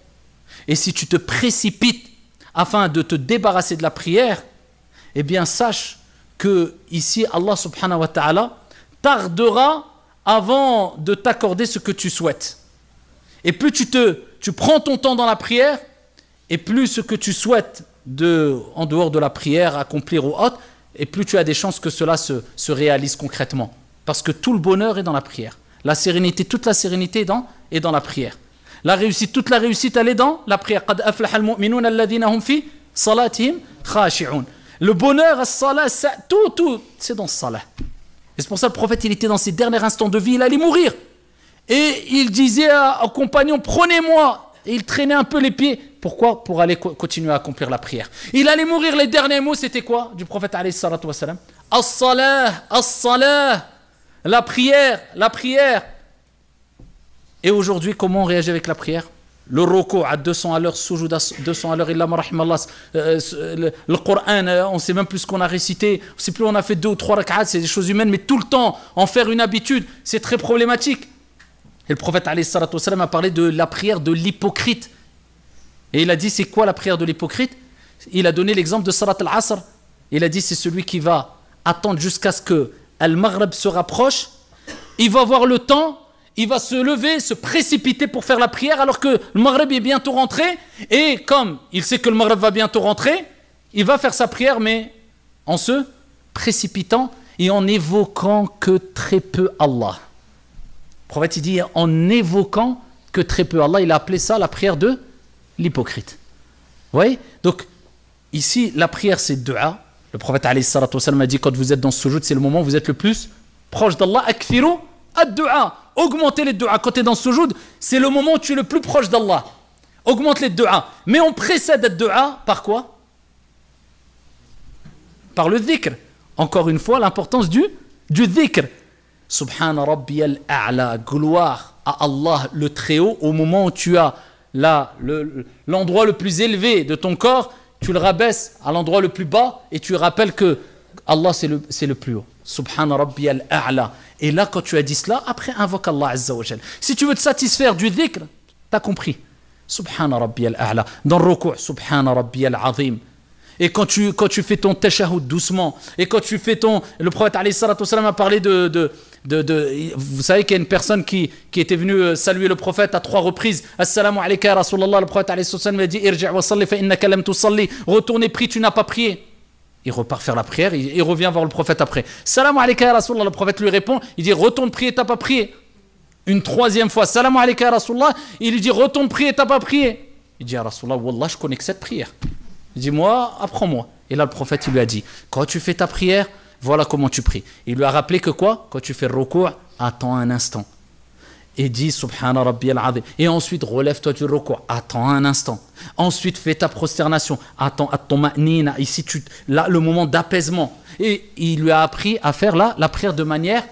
et si tu te précipites afin de te débarrasser de la prière, eh bien, sache que ici, Allah subhanahu wa ta'ala tardera avant de t'accorder ce que tu souhaites. Et plus tu prends ton temps dans la prière, et plus ce que tu souhaites en dehors de la prière, accomplir ou autre, et plus tu as des chances que cela se réalise concrètement. Parce que tout le bonheur est dans la prière. La sérénité, toute la sérénité est dans la prière. La réussite, toute la réussite, elle est dans la prière. قَدْ أَفْلَحَ الْمُؤْمِنُونَ الَّذِينَ هُمْ فِي صَلَاتِهِمْ خَاشِعُونَ. Le bonheur, as-salah, tout, c'est dans le salah. Et c'est pour ça que le prophète, il était dans ses derniers instants de vie, il allait mourir. Et il disait aux compagnons, prenez-moi. Et il traînait un peu les pieds. Pourquoi? Pour aller continuer à accomplir la prière. Il allait mourir, les derniers mots, c'était quoi? Du prophète, alayhi salatu wassalam. As-salah, as-salah. La prière, la prière. Et aujourd'hui, comment on réagit avec la prière? Le roko à 200 à l'heure, soujoud à 200 à l'heure, illa ma rahimallah, le Coran, on ne sait même plus ce qu'on a récité, on ne sait plus on a fait 2 ou 3 rak'at, c'est des choses humaines, mais tout le temps, en faire une habitude, c'est très problématique. Et le prophète alayhi salatu wassalam a parlé de la prière de l'hypocrite. Et il a dit, c'est quoi la prière de l'hypocrite? Il a donné l'exemple de Salat al-Asr. Il a dit, c'est celui qui va attendre jusqu'à ce que Al-Maghrib se rapproche, il va avoir le temps, il va se lever, se précipiter pour faire la prière alors que le Maghrib est bientôt rentré. Et comme il sait que le Maghrib va bientôt rentrer, il va faire sa prière, mais en se précipitant et en évoquant que très peu Allah. Le prophète il dit en évoquant que très peu Allah, il a appelé ça la prière de l'hypocrite. Vous voyez? Donc ici, la prière c'est dua. Le prophète alayhi salatu wassalam a dit quand vous êtes dans ce sujoud, c'est le moment où vous êtes le plus proche d'Allah. Akthiru ad-dua. Augmenter les dua. Quand tu es dans ce sujoud, c'est le moment où tu es le plus proche d'Allah. Augmente les dua. Mais on précède ad-dua par quoi? Par le dhikr. Encore une fois, l'importance du dhikr. Subhana rabbiyal a'la. Gloire à Allah le Très-Haut au moment où tu as l'endroit le plus élevé de ton corps, tu le rabaisses à l'endroit le plus bas et tu rappelles que Allah c'est le plus haut. Subhana rabbiyal a'la. Et là, quand tu as dit cela, après invoque Allah Azza wa Jal. Si tu veux te satisfaire du dhikr, tu as compris. Subhana rabbiyal a'la. Dans le ruku', Subhana rabbiyal azim. Et quand tu fais ton tashahhud doucement, et quand tu fais le prophète alayhi salatu wassalam a parlé vous savez qu'il y a une personne qui était venue saluer le prophète à 3 reprises. Assalamu alayka ya Rasulallah. Le prophète alayhi salatu wassalam a dit irji' wa salli fa innaka lam tusalli. Retourne et prie, tu n'as pas prié. Il repart faire la prière, il revient voir le prophète après. Salam alayka ya Rasulallah. Le prophète lui répond, il dit retourne prier, t'as pas prié. Une 3e fois, salam alayka ya Rasulallah. Il lui dit retourne prier, t'as pas prié. Il dit ya Rasulallah, wallah, je connais que cette prière. Il dit moi, apprends-moi. Et là le prophète il lui a dit, quand tu fais ta prière, voilà comment tu pries. Il lui a rappelé que quoi? Quand tu fais le ruku', attends un instant. Et dis Subhana Rabbiyal Azim. Et ensuite relève-toi du ruku', attends un instant. Ensuite fais ta prosternation, attends at-tuma'nina. Ici là le moment d'apaisement. Et il lui a appris à faire la prière de manière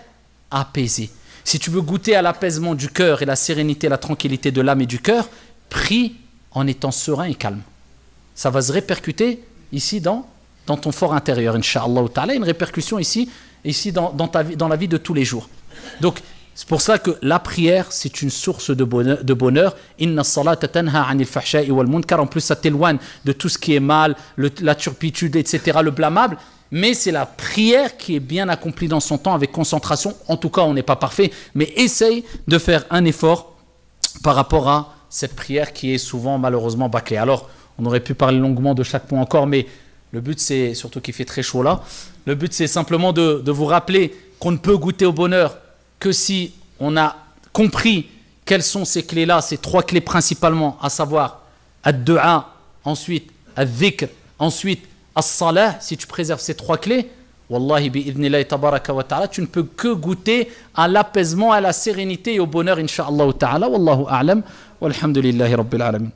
apaisée. Si tu veux goûter à l'apaisement du cœur et la sérénité, la tranquillité de l'âme et du cœur, prie en étant serein et calme. Ça va se répercuter ici dans ton fort intérieur, Inch'Allah ta'ala, une répercussion ici dans la vie de tous les jours. Donc, c'est pour ça que la prière, c'est une source de bonheur. Inna salata tanha anil fahsha'i wal munkar. En plus, ça t'éloigne de tout ce qui est mal, la turpitude, etc., le blâmable. Mais c'est la prière qui est bien accomplie dans son temps avec concentration. En tout cas, on n'est pas parfait, mais essaye de faire un effort par rapport à cette prière qui est souvent malheureusement bâclée. Alors, on aurait pu parler longuement de chaque point encore, mais le but c'est, surtout qu'il fait très chaud là, le but c'est simplement de vous rappeler qu'on ne peut goûter au bonheur que si on a compris quelles sont ces clés-là, ces 3 clés principalement, à savoir ad-du'a, ensuite ad-dhikr, ensuite as-salah. Si tu préserves ces 3 clés, wallahi bi'idhnillahi tabaraka wa ta'ala, tu ne peux que goûter à l'apaisement, à la sérénité et au bonheur, incha'Allah ta'ala. Wallahu a'lam, walhamdulillahi rabbil alamin.